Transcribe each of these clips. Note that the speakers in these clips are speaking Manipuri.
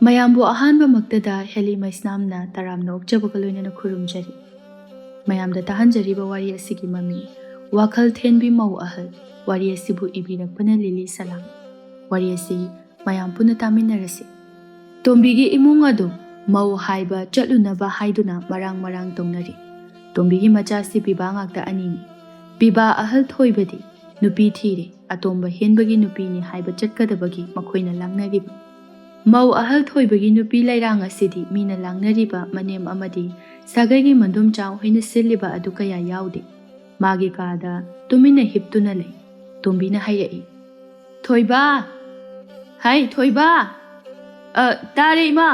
ꯃꯌꯥꯝꯕꯨ ꯑꯍꯥꯟꯕꯃꯛꯇꯗ ꯍꯦꯂꯤ ꯃꯩꯁꯅꯥꯝꯅ ꯇꯔꯥꯝꯅ ꯑꯣꯛꯆꯕꯒ ꯂꯣꯏꯅꯅ ꯈꯨꯔꯨꯝꯖꯔꯤ꯫ ꯃꯌꯥꯝꯗ ꯇꯥꯍꯟꯖꯔꯤꯕ ꯋꯥꯔꯤ ꯑꯁꯤꯒꯤ ꯃꯃꯤꯡ ꯋꯥꯈꯜ ꯊꯦꯟꯕꯤ ꯃꯧ ꯑꯍꯜ, ꯋꯥꯔꯤ ꯑꯁꯤꯕꯨ ꯏꯕꯤꯔꯛꯄꯅ ꯂꯤꯂꯤ ꯁꯂꯥꯝ꯫ ꯋꯥꯔꯤ ꯑꯁꯤ ꯃꯌꯥꯝ ꯄꯨꯟꯅ ꯇꯥꯃꯤꯟꯅꯔꯁꯤ꯫ ꯇꯣꯝꯕꯤꯒꯤ ꯏꯃꯨꯡ ꯑꯗꯨ ꯃꯧ ꯍꯥꯏꯕ ꯆꯠꯂꯨꯅꯕ ꯍꯥꯏꯗꯨꯅ ꯃꯔꯥꯡ ꯇꯧꯅꯔꯤ꯫ ꯇꯣꯝꯕꯤꯒꯤ ꯃꯆꯥꯁꯤ ꯄꯤꯕꯥ ꯉꯥꯛꯇ ꯑꯅꯤꯅꯤ꯫ ꯄꯤꯕꯥ ꯑꯍꯜ ꯊꯣꯏꯕꯗꯤ ꯅꯨꯄꯤ ꯊꯤꯔꯦ, ꯑꯇꯣꯝꯕ ꯍꯦꯟꯕꯒꯤ ꯅꯨꯄꯤꯅꯤ ꯍꯥꯏꯕ ꯆꯠꯀꯗꯕꯒꯤ ꯃꯈꯣꯏꯅ ꯂꯥꯡꯅꯔꯤꯕ꯫ ꯃꯧ ꯑꯍꯜ ꯊꯣꯏꯕꯒꯤ ꯅꯨꯄꯤ ꯂꯩꯔꯥꯡ ꯑꯁꯤꯗꯤ ꯃꯤꯅ ꯂꯥꯡꯅꯔꯤꯕ ꯃꯅꯦꯝ ꯑꯃꯗꯤ ꯁꯥꯒꯩꯒꯤ ꯃꯟꯗꯨꯝꯆꯥ ꯍꯣꯏꯅ ꯁꯤꯜꯂꯤꯕ ꯑꯗꯨ ꯀꯌꯥ ꯌꯥꯎꯗꯦ꯫ ꯃꯥꯒꯤ ꯀꯥꯗ ꯇꯨꯃꯤꯟꯅ ꯍꯤꯞꯇꯨꯅ ꯂꯩ꯫ ꯇꯣꯝꯕꯤꯅ ꯍꯥꯏꯔꯛꯏ, "ꯊꯣꯏꯕꯥ! ꯍꯥꯏ ꯊꯣꯏꯕꯥ!" "ꯇꯥꯔꯦ ꯏꯃꯥ."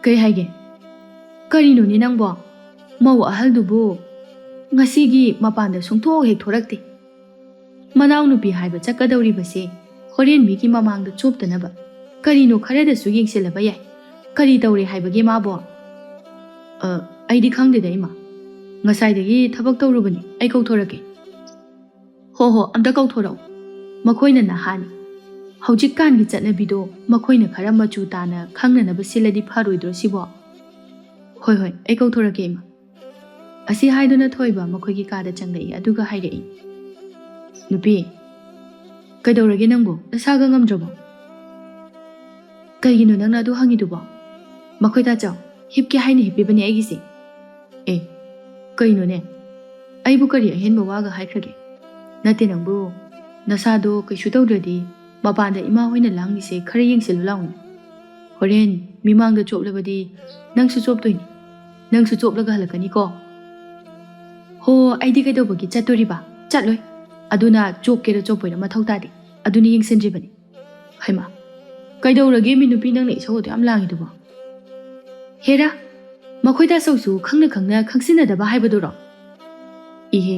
"ꯀꯩ ꯍꯥꯏꯒꯦ? ꯀꯔꯤꯅꯣꯅꯦ ꯅꯪꯕꯣ? ꯃꯧ ꯑꯍꯜꯗꯨꯕꯨ ꯉꯁꯤꯒꯤ ꯃꯄꯥꯟꯗ ꯁꯨꯡꯊꯣꯛ ꯍꯦꯛ ꯊꯣꯔꯛꯇꯦ꯫ ꯃꯅꯥꯎꯅꯨꯄꯤ ꯍꯥꯏꯕ ꯆꯠꯀꯗꯧꯔꯤꯕꯁꯦ ꯍꯣꯔꯦꯟ ꯃꯤꯒꯤ ꯃꯃꯥꯡꯗ ꯆꯣꯞꯇꯅꯕ ꯀꯔꯤꯅꯣ ꯈꯔꯗꯁꯨ ꯌꯦꯡꯁꯤꯜꯂꯕ ꯌꯥꯏ꯫ ꯀꯔꯤ ꯇꯧꯔꯦ ꯍꯥꯏꯕꯒꯦ ꯃꯥꯕꯣ?" "ꯑꯩꯗꯤ ꯈꯪꯗꯦꯗ ꯏꯃꯥ. ꯉꯁꯥꯏꯗꯒꯤ ꯊꯕꯛ ꯇꯧꯔꯨꯕꯅꯤ. ꯑꯩ ꯀꯧꯊꯣꯔꯛꯀꯦ." "ꯍꯣ ꯑꯝꯇ ꯀꯧꯊꯣꯔꯛꯎ. ꯃꯈꯣꯏꯅ ꯅꯍꯥꯅꯤ. ꯍꯧꯖꯤꯛꯀꯥꯟꯒꯤ ꯆꯠꯅꯕꯤꯗꯣ ꯃꯈꯣꯏꯅ ꯈꯔ ꯃꯆꯨ ꯇꯥꯅ ꯈꯪꯅꯅꯕ ꯁꯤꯜꯂꯗꯤ ꯐꯔꯣꯏꯗ꯭ꯔꯣ ꯁꯤꯕꯣ?" "ꯍꯣꯏ, ꯑꯩ ꯀꯧꯊꯣꯔꯛꯀꯦ ꯏꯃꯥ." ꯑꯁꯤ ꯍꯥꯏꯗꯨꯅ ꯊꯣꯏꯕ ꯃꯈꯣꯏꯒꯤ ꯀꯥꯗ ꯆꯪꯂꯛꯏ ꯑꯗꯨꯒ ꯍꯥꯏꯔꯛꯏ, "ꯅꯨꯄꯤ, ꯀꯩꯗꯧꯔꯒꯦ ꯅꯪꯕꯨ? ꯅꯁꯥꯒ ꯉꯝꯗ꯭ꯔꯕꯣ?" "ꯀꯩꯒꯤꯅꯣ ꯅꯪꯅ ꯑꯗꯨ ꯍꯪꯉꯤꯗꯨꯕꯣ? ꯃꯈꯣꯏ ꯇꯥꯆꯧ, ꯍꯤꯞꯀꯦ ꯍꯥꯏꯅ ꯍꯤꯞꯄꯤꯕꯅꯦ ꯑꯩꯒꯤꯁꯦ." "ꯀꯩꯅꯣꯅꯦ? ꯑꯩꯕꯨ ꯀꯔꯤ ꯑꯍꯦꯟꯕ ꯋꯥꯒ ꯍꯥꯏꯈ꯭ꯔꯒꯦ? ꯅꯠꯇꯦ ꯅꯪꯕꯨ ꯅꯁꯥꯗꯣ ꯀꯩꯁꯨ ꯇꯧꯗ꯭ꯔꯗꯤ ꯃꯄꯥꯟꯗ ꯏꯃꯥ ꯍꯣꯏꯅ ꯂꯥꯡꯂꯤꯁꯦ ꯈꯔ ꯌꯦꯡꯁꯤꯜꯂꯨ ꯂꯥꯎꯅꯦ꯫ ꯍꯣꯔꯦꯟ ꯃꯤꯃꯥꯡꯗ ꯆꯣꯞꯂꯕꯗꯤ ꯅꯪꯁꯨ ꯆꯣꯞꯇꯣꯏꯅꯤ. ꯅꯪꯁꯨ ꯆꯣꯞꯂꯒ ꯍꯜꯂꯛꯀꯅꯤꯀꯣ." "ꯍꯣ, ꯑꯩꯗꯤ ꯀꯩꯗꯧꯕꯒꯤ ꯆꯠꯇꯣꯔꯤꯕ? ꯆꯠꯂꯣꯏ. ꯑꯗꯨꯅ ꯆꯣꯞꯀꯦꯔ ꯆꯣꯞꯄꯣꯏꯔ ꯃꯊꯧ ꯇꯥꯗꯦ. ꯑꯗꯨꯅ ꯌꯦꯡꯁꯤꯟꯗ꯭ꯔꯤꯕꯅꯤ." "ꯍꯩꯃꯥ, ꯀꯩꯗꯧꯔꯒꯦ ꯃꯤ ꯅꯨꯄꯤ ꯅꯪꯅ ꯏꯁꯧ ꯑꯗꯨ ꯌꯥꯝ ꯂꯥꯡꯉꯤꯗꯨꯕꯣ?" "ꯍꯦꯔꯥ, ꯃꯈꯣꯏ ꯇꯥꯆꯧꯁꯨ ꯈꯪꯅ ꯈꯪꯁꯤꯟꯅꯗꯕ ꯍꯥꯏꯕꯗꯨꯔꯣ?" "ꯏꯍꯦ,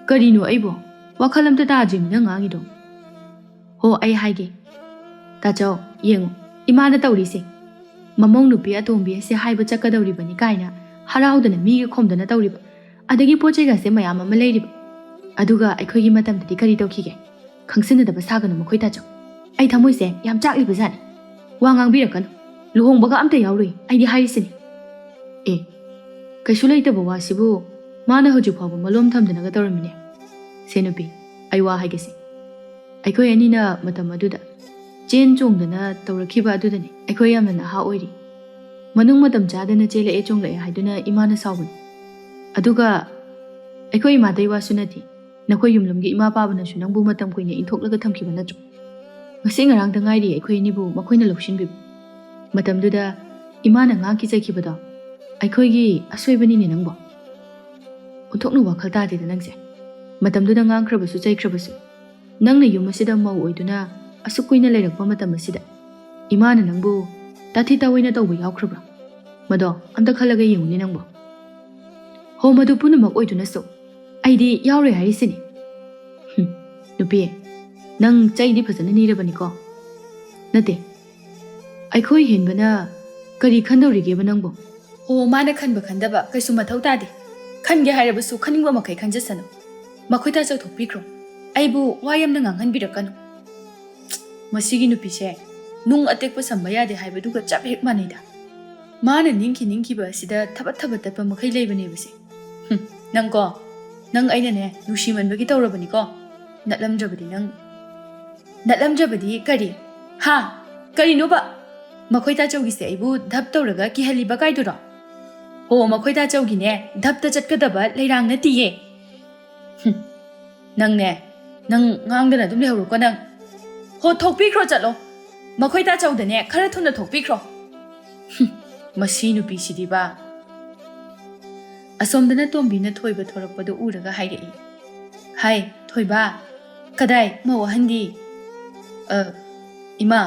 ꯀꯔꯤꯅꯣ ꯑꯩꯕꯣ? ꯋꯥꯈꯜ ꯑꯝꯇ ꯇꯥꯗ꯭ꯔꯤꯃꯤ ꯅꯪ ꯉꯥꯡꯉꯤꯗꯣ." "ꯍꯣ, ꯑꯩ ꯍꯥꯏꯒꯦ. ꯇꯥꯆꯧ ꯌꯦꯡꯉꯨ, ꯏꯃꯥꯅ ꯇꯧꯔꯤꯁꯦ. ꯃꯃꯧ ꯅꯨꯄꯤ ꯑꯇꯣꯝꯕꯤ ꯑꯁꯤ ꯍꯥꯏꯕ ꯆꯠꯀꯗꯧꯔꯤꯕꯅꯤ ꯀꯥꯏꯅ ꯍꯔꯥꯎꯗꯅ ꯃꯤꯒ ꯈꯣꯝꯗꯅ ꯇꯧꯔꯤꯕ. ꯑꯗꯒꯤ ꯄꯣꯠ ꯆꯩꯒꯁꯦ ꯃꯌꯥꯝ ꯑꯃ ꯂꯩꯔꯤꯕ. ꯑꯗꯨꯒ ꯑꯩꯈꯣꯏꯒꯤ ꯃꯇꯝꯗꯗꯤ ꯀꯔꯤ ꯇꯧꯈꯤꯒꯦ? ꯈꯪꯁꯤꯟꯅꯗꯕ ꯁꯥꯒꯅꯨ ꯃꯈꯣꯏ ꯇꯥꯆꯧ. ꯑꯩ ꯊꯃꯣꯏꯁꯦ ꯌꯥꯝ ꯆꯥꯛꯂꯤꯕꯖꯥꯠꯅꯤ. ꯋꯥ ꯉꯥꯡꯕꯤꯔꯛꯀꯅꯨ. ꯂꯨꯍꯣꯡꯕꯒ ꯑꯝꯇ ꯌꯥꯎꯔꯨꯏ ꯑꯩꯗꯤ ꯍꯥꯏꯔꯤꯁꯤꯅꯤ." "ꯀꯩꯁꯨ ꯂꯩꯇꯕ ꯋꯥꯁꯤꯕꯨ ꯃꯥꯅ ꯍꯧꯖꯤꯛ ꯐꯥꯎꯕ ꯃꯂꯣꯝ ꯊꯝꯗꯅꯒ ꯇꯧꯔꯝꯃꯤꯅꯦ꯫ ꯁꯦ ꯅꯨꯄꯤ, ꯑꯩ ꯋꯥ ꯍꯥꯏꯒꯦꯁꯦ. ꯑꯩꯈꯣꯏ ꯑꯅꯤꯅꯃꯇꯝ ꯑꯗꯨꯗ ꯆꯦꯟ ꯆꯣꯡꯗꯅ ꯇꯧꯔꯛꯈꯤꯕ ꯑꯗꯨꯗꯅꯤ ꯑꯩꯈꯣই ꯌꯥꯝꯅ ꯅꯍꯥ ꯑꯣꯏꯔꯤ. ꯃꯅꯨꯡ ꯃꯇꯝ ꯆꯥꯗꯅ ꯆꯦꯜꯂꯛꯑꯦ ꯆꯣꯡꯂꯛꯑꯦ ꯍꯥꯏꯗꯨꯅ ꯏꯃꯥꯅ ꯁꯥꯎꯕꯅꯤ. ꯑꯗꯨꯒ ꯑꯩꯈꯣꯏ ꯏꯃꯥꯗꯩ ꯋꯥꯁꯨ ꯅꯠꯇꯦ, ꯅꯈꯣꯏ ꯌꯨꯝꯂꯝꯒꯤ ꯏꯃꯥ ꯄꯥꯕꯅꯁꯨ ꯅꯪꯕꯨ ꯃꯇꯝ ꯀꯨꯏꯅ ꯏꯟꯊꯣꯛꯂꯒ ꯊꯝꯈꯤꯕ ꯅꯠꯇ꯭ꯔꯣ? ꯉꯁꯤ ꯉꯔꯥꯡꯇ ꯉꯥꯏꯔꯤ ꯑꯩꯈꯣꯏ ꯑꯅꯤꯕꯨ ꯃꯈꯣꯏꯅ ꯂꯧꯁꯤꯟꯕꯤꯕ. ꯃꯇꯝꯗꯨꯗ ꯏꯃꯥꯅ ꯉꯥꯡꯈꯤꯖꯈꯤꯕꯗꯣ ꯑꯩꯈꯣꯏꯒꯤ ꯑꯁꯣꯏꯕꯅꯤꯅꯦ ꯅꯪꯕꯣ. ꯑꯣꯟꯊꯣꯛꯅ ꯋꯥꯈꯜ ꯇꯥꯗꯦꯗ ꯅꯪꯁꯦ. ꯃꯇꯝꯗꯨꯗ ꯉꯥꯡꯈ꯭ꯔꯕꯁꯨ ꯆꯩꯈ꯭ꯔꯕꯁꯨ ꯅꯪꯅ ꯌꯨꯝ ꯑꯁꯤꯗ ꯃꯧ ꯑꯣꯏꯗꯨꯅ ꯑꯁꯨꯛ ꯀꯨꯏꯅ ꯂꯩꯔꯛꯄ ꯃꯇꯝ ꯑꯁꯤꯗ ꯏꯃꯥꯅ ꯅꯪꯕු ꯇꯥꯊꯤ ꯇꯥꯑꯣꯏꯅ ꯇꯧꯕ ꯌꯥꯎꯈ꯭ꯔꯕ꯭ꯔꯥ? ꯃꯗꯣ ꯑꯝꯇ ꯈꯜꯂꯒ ꯌꯦꯡꯉꯨꯅꯦ ꯅꯪꯕꯣ." "ꯍꯣ, ꯃꯗꯨ ꯄꯨꯝꯅꯃꯛ ꯑꯣꯏꯗꯨꯅꯁꯨ ꯑꯩꯗꯤ ꯌꯥꯎꯔꯣꯏ ꯍꯥꯏꯔꯤꯁꯤꯅꯤ." "ꯅꯨꯄꯤ, ꯅꯪ ꯆꯩꯗꯤ ꯐꯖꯅ ꯅꯤꯔꯕꯅꯤꯀꯣ." "ꯅꯠꯇꯦ, ꯑꯩꯈꯣꯏ ꯍꯦꯟꯕꯅ ꯀꯔꯤ ꯈꯟꯗꯧꯔꯤꯒꯦꯕ ꯅꯪꯕꯨ?" "ꯍꯣ, ꯃꯥꯅ ꯈꯟꯕ ꯈꯟꯗꯕ ꯀꯩꯁꯨ ꯃꯊꯧ ꯇꯥꯗꯦ. ꯈꯟꯒꯦ ꯍꯥꯏꯔꯕꯁꯨ ꯈꯟꯅꯤꯡꯕ ꯃꯈꯩ ꯈꯟꯖꯁꯅꯨ. ꯃꯈꯣꯏ ꯇꯥꯆꯧ ꯊꯣꯛꯄꯤꯈ꯭ꯔꯣ. ꯑꯩꯕꯨ ꯋꯥ ꯌꯥꯝꯅ ꯉꯥꯡꯍꯟꯕꯤꯔꯛꯀꯅꯨ." "ꯃꯁꯤꯒꯤ ꯅꯨꯄꯤꯁꯦ ꯅꯨꯡ ꯑꯇꯦꯛꯄ ꯁꯝꯕ ꯌꯥꯗꯦ ꯍꯥꯏꯕꯗꯨꯒ ꯆꯞ ꯍꯦꯛ ꯃꯥꯟꯅꯩꯗ. ꯃꯥꯅ ꯅꯤꯡꯈꯤꯕ ꯑꯁꯤꯗ ꯊꯕꯠ ꯇꯠꯄ ꯃꯈꯩ ꯂꯩꯕꯅꯦꯕꯁꯦ. ꯅꯪ ꯑꯩꯅꯅꯦ ꯅꯨꯡꯁꯤꯃꯟꯕꯒꯤ ꯇꯧꯔꯕꯅꯤꯀꯣ. ꯅꯠꯂꯝꯗ꯭ꯔꯕꯗꯤ ꯀꯔꯤ? ꯍꯥ? ꯀꯔꯤꯅꯣꯕ? ꯃꯈꯣꯏ ꯇꯥꯆꯧꯒꯤꯁꯦ ꯑꯩꯕꯨ ꯙꯞ ꯇꯧꯔꯒ ꯀꯤꯍꯜꯂꯤꯕ ꯀꯥꯏꯗꯨꯔꯣ? ꯍꯣ, ꯃꯈꯣꯏ ꯇꯥꯆꯧꯒꯤꯅꯦ ꯙꯞꯇ ꯆꯠꯀꯗꯕ ꯂꯩꯔꯥꯡ ꯅꯠꯇꯤꯌꯦ." "ꯅꯪ ꯉꯥꯡꯗꯅ ꯑꯗꯨꯝ ꯂꯩꯍꯧꯔꯣꯀꯣ ꯅꯪ. ꯍꯣ, ꯊꯣꯛꯄꯤꯈ꯭ꯔꯣ ꯆꯠꯂꯣ. ꯃꯈꯣꯏ ꯇꯥꯆꯧꯗꯅꯦ ꯈꯔ ꯊꯨꯅ ꯊꯣꯛꯄꯤꯈ꯭ꯔꯣ." ꯃꯁꯤ ꯅꯨꯄꯤꯁꯤꯗꯤꯕ." ꯑꯁꯣꯝꯗꯅ ꯇꯣꯝꯕꯤꯅ ꯊꯣꯏꯕ ꯊꯣꯔꯛꯄꯗꯨ ꯎꯔꯒ ꯍꯥꯏꯔꯛꯏ, "ꯍꯥꯏ ꯊꯣꯏꯕ, ꯀꯗꯥꯏ ꯃꯧ ꯑꯍꯟꯗꯤ?" "ꯏꯃꯥ,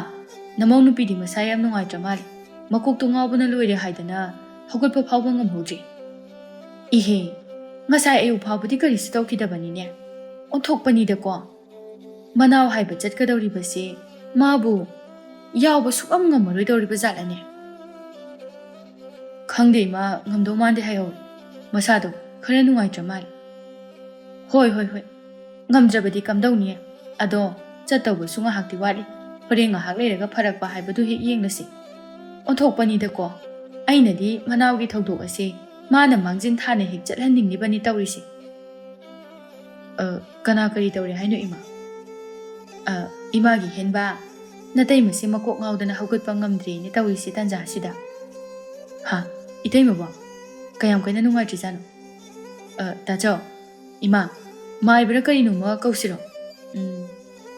ꯅꯃꯧ ꯅꯨꯄꯤꯗꯤ ꯃꯁꯥ ꯌꯥꯝ ꯅꯨꯡꯉꯥꯏꯇ꯭ꯔ ꯃꯥꯜꯂꯤ. ꯃꯀꯣꯛꯇꯣ ꯉꯥꯎꯕꯅ ꯂꯣꯏꯔꯦ ꯍꯥꯏꯗꯅ ꯍꯧꯒꯠꯄ ꯐꯥꯎꯕ ꯉꯝꯍꯧꯗ꯭ꯔꯤ." "ꯏꯍꯦ, ꯉꯁꯥꯏ ꯑꯌꯨꯛ ꯐꯥꯎꯕꯗꯤ ꯀꯔꯤꯁꯨ ꯇꯧꯈꯤꯗꯕꯅꯤꯅꯦ. ꯑꯣꯟꯊꯣꯛꯄꯅꯤꯗꯀꯣ. ꯃꯅꯥꯎ ꯍꯥꯏꯕ ꯆꯠꯀꯗꯧꯔꯤꯕꯁꯦ ꯃꯥꯕꯨ ꯌꯥꯎꯕ ꯁꯨꯛꯉꯝ ꯉꯝꯃꯔꯣꯏꯗꯧꯔꯤꯕ ꯖꯥꯠꯂꯅꯦ." "ꯈꯪꯗꯦ ꯏꯃꯥ, ꯉꯝꯗꯧ ꯃꯥꯟꯗꯦ ꯍꯥꯏꯍꯧꯋꯤ. ꯃꯁꯥꯗꯣ ꯈꯔ ꯅꯨꯡꯉꯥꯏꯇ꯭ꯔ ꯃꯥꯜꯂꯤ." "ꯍꯣꯏ. ꯉꯝꯗ꯭ꯔꯕꯗꯤ ꯀꯝꯗꯧꯅꯤ. ꯑꯗꯣ ꯆꯠꯇꯧꯕꯁꯨ ꯉꯥꯏꯍꯥꯛꯇꯤ ꯋꯥꯠꯂꯤ. ꯍꯣꯔꯦꯟ ꯉꯥꯏꯍꯥꯛ ꯂꯩꯔꯒ ꯐꯔꯛꯄ ꯍꯥꯏꯕꯗꯨ ꯍꯦꯛ ꯌꯦꯡꯂꯁꯤ ꯑꯣꯟꯊꯣꯛꯄꯅꯤꯗꯀꯣ ꯑꯩꯅꯗꯤ ꯃꯅꯥꯎꯒꯤ ꯊꯧꯗꯣꯛ ꯑꯁꯤ ꯃꯥꯅ ꯃꯥꯡꯖꯤꯟ ꯊꯥꯅ ꯍꯦꯛ ꯆꯠꯍꯟꯅꯤꯡꯂꯤꯕꯅꯤ ꯇꯧꯔꯤꯁꯤ ꯀꯅꯥ ꯀꯔꯤ ꯇꯧꯔꯦ ꯍꯥꯏꯅꯣ ꯏꯃꯥ 이마기 헨바 나타이무시 마콕 나오드나 하굿방 ngamdri니 tawisi tanjasida ha itaymo ba kayam kaina nungaitri tacho ima maibra karino ma kausiro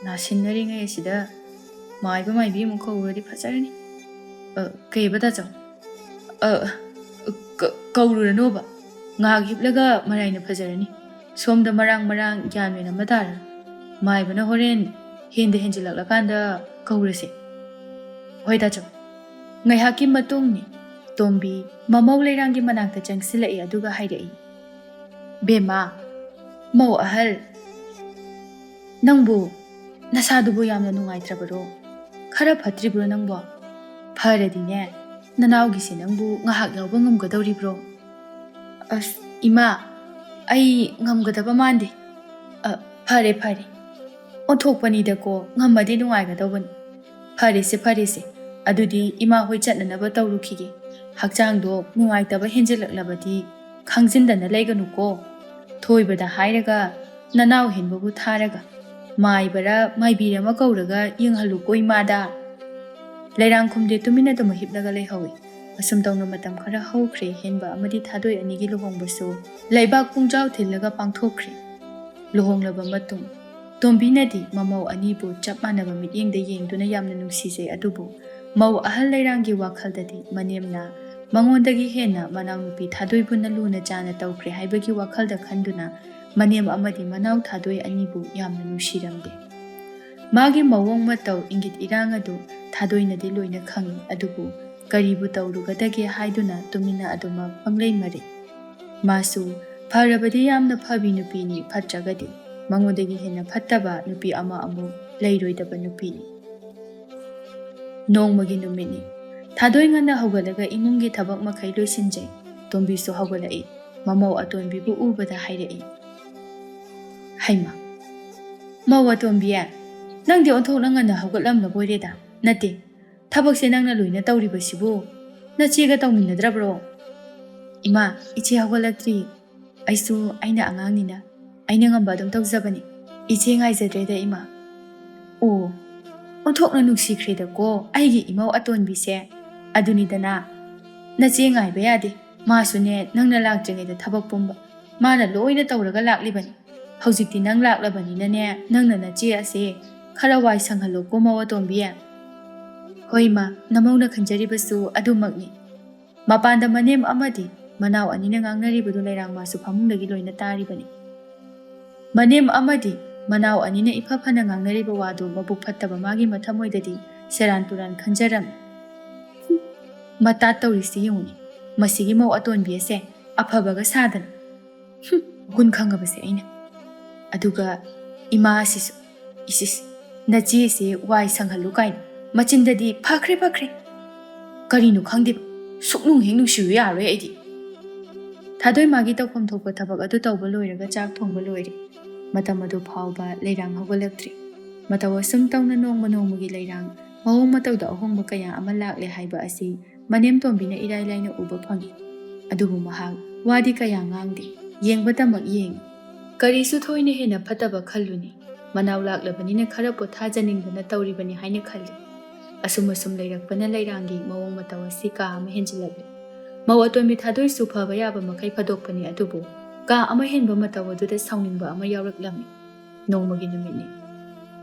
na sinnari ngai sida maiba maibi mu kauradi phasarani kayba tacho kaururano ba ngag hiblaga maraina phasarani somda marang gyan mena matara maibana horen Hindi henjilakanda kaurase. Hoy tacho. Ngaihaki matungni tombi mamaw layrangi manakta changsilai aduga haidai. Bema mau ahal nangbu nasadubu yamna nungaitrabaro. Khara phatribro nangbo. Pharadine nanawgisi nangbu ngahak yawba ngamgadawribro. As ima ai ngamgadaba mande. Phare. Onthokpanidako ngamadi nungaigadawbani farese adudi ima hoi chatnanaba tawrukhige hakchangdo nungaitaba henjilaklabadi khangjindana leiganuko thoibada hairaga nanaw henbabu tharaga maibara maibirama kauraga yenghaluko imada leirang khumde tumina dama hiblaga leihawi asum tawna matam khara haukhre henba amadi thadoi anigi luhongbasu leibak pungjaw thillaga pangthokkhre luhonglaba matung Tombinadi mamaw anibu chap manaba mityengda yengduna yamna nungsise adubu maw ahal layrangi wakhaldadi manemna mangondagi hena manaw nupi thadoibuna luna jana tawkhre haibagi wakhalda khanduna manem amadi manaw thadoi anibu yamna nungsiramde magi mawong mataw ingit irang adu thadoinadi loina khangi adubu karibu tawrugadage haiduna tumina aduma panglei mare masu pharabadi yamna phabi nupini phatragadi Mangudagi hena phattaba nupi ama amu leiroidaba nupi nongmagi numini thadoi ngana hawgalaga imungi thabak makhai loisinjai tombi so hawgalai mamaw atonbi bu ubada hairai haima maw atonbiya nangdi onthokna ngana hawgalamna boireda nate thabak se nangna loina tawribasibu nachega tawminadrabro ima ichi hawgalaktri aisu aina angangnina Aina ngamba dum tawjabani iche ngaijadreda ima o onthokna nungsikhreda ko aigi imaw atonbise adunidana nache ngaiba yade masune nangna lakjengeda thabak pumba mana loina tawraga laklibani hawjikti nang laklabani nane nangna nache ase khara wai sanghalo ko maw atonbiya hoima namawna khanjaribasu adumakni mapanda manem amadi manaw anina ngangnaribadu lairang masu phamungdagi loina taribani Manem amadi manaw anina iphafana ngangnariba wadu mabuk phattaba magi mathamoidadi seran turan khanjaram mata tawrisi yungni masigi maw atonbi ase aphabaga sadana gun khangabase aina aduga ima isis nachi se wai sanghalu kain machindadi phakre karinu khangde suknung hengnu shiyu yaroi aidi thadoi magi tawpham thokpa thabak adu tawba loiraga chak thongba loire Matam adu phawba leirang hawgalaktri matawa sum tawna nongmagi leirang mawong matawda ahongba kaya ama lakle haiba asi manem tombina irai laina uba phangi adubu mahak wadi kaya ngangdi yengba tamak yeng karisu thoina hena phataba khalluni manaw laklabanina khara pothajaningdana tawribani haina khalli asum leirakpana leirangi mawong matawa sika ama henjilakle mawa tombi thadoi su phaba yaba makai phadokpani adubu Ka ama henba matawaduda sauningba ama yawraklami nongmagi numitni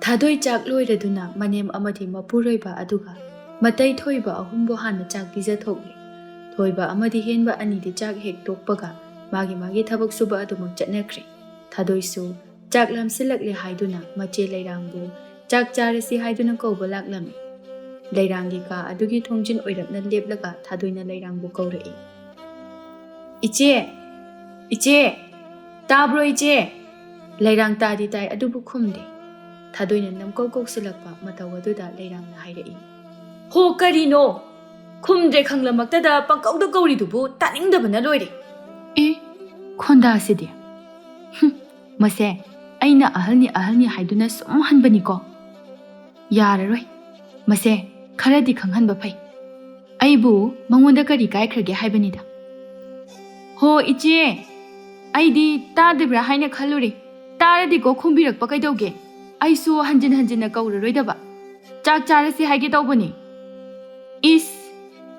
thadoi chak loiraduna manem amadi mapuroiba aduga matai thoiba ahumbo hana chak pija thokle thoiba amadi henba anidi chak hek tokpaga magi thabak suba adumak chatnakre thadoi su chak lamsilakle haiduna mache leirangbu chak charasi haiduna kawba laklami leirangi ka adugi thongjin oirapna leplaga thadoina leirangbu kawrai Iche, tabro iche, leirang tadi tai adubu khumde. Thadoina namkau silakpa matawaduda leirang na hairai. Ho karino, khumde khanglamaktada pangkauda kauridubu taningdaba na loire. Khonda asidi. Mase, aina ahalni haiduna sum hanbani ko. Yararoi, ꯃꯁꯦ ꯈꯔꯗꯤ ꯈꯪꯍꯟꯕ ꯐꯩ ꯑꯩꯕꯨ ꯃꯉꯣꯟꯗ ꯀꯔꯤ ꯀꯥꯏꯈ꯭ꯔꯒꯦ ꯍꯥꯏꯕꯅꯤꯗ ꯍꯣ ꯏꯆꯦ ꯑꯩꯗꯤ ꯇꯥꯗꯕ꯭ꯔꯥ ꯍꯥꯏꯅ ꯈꯜꯂꯨꯔꯦ ꯇꯥꯔꯗꯤꯀꯣ ꯈꯨꯝꯕꯤꯔꯛꯄ ꯀꯩꯗꯧꯒꯦ ꯑꯩꯁꯨ ꯍꯟꯖꯤꯟ ꯍꯟꯖꯤꯟꯅ ꯀꯧꯔꯔꯣꯏꯗꯕ ꯆꯥꯛ ꯆꯥꯔꯁꯤ ꯍꯥꯏꯒꯦ ꯇꯧꯕꯅꯤ ꯏꯁ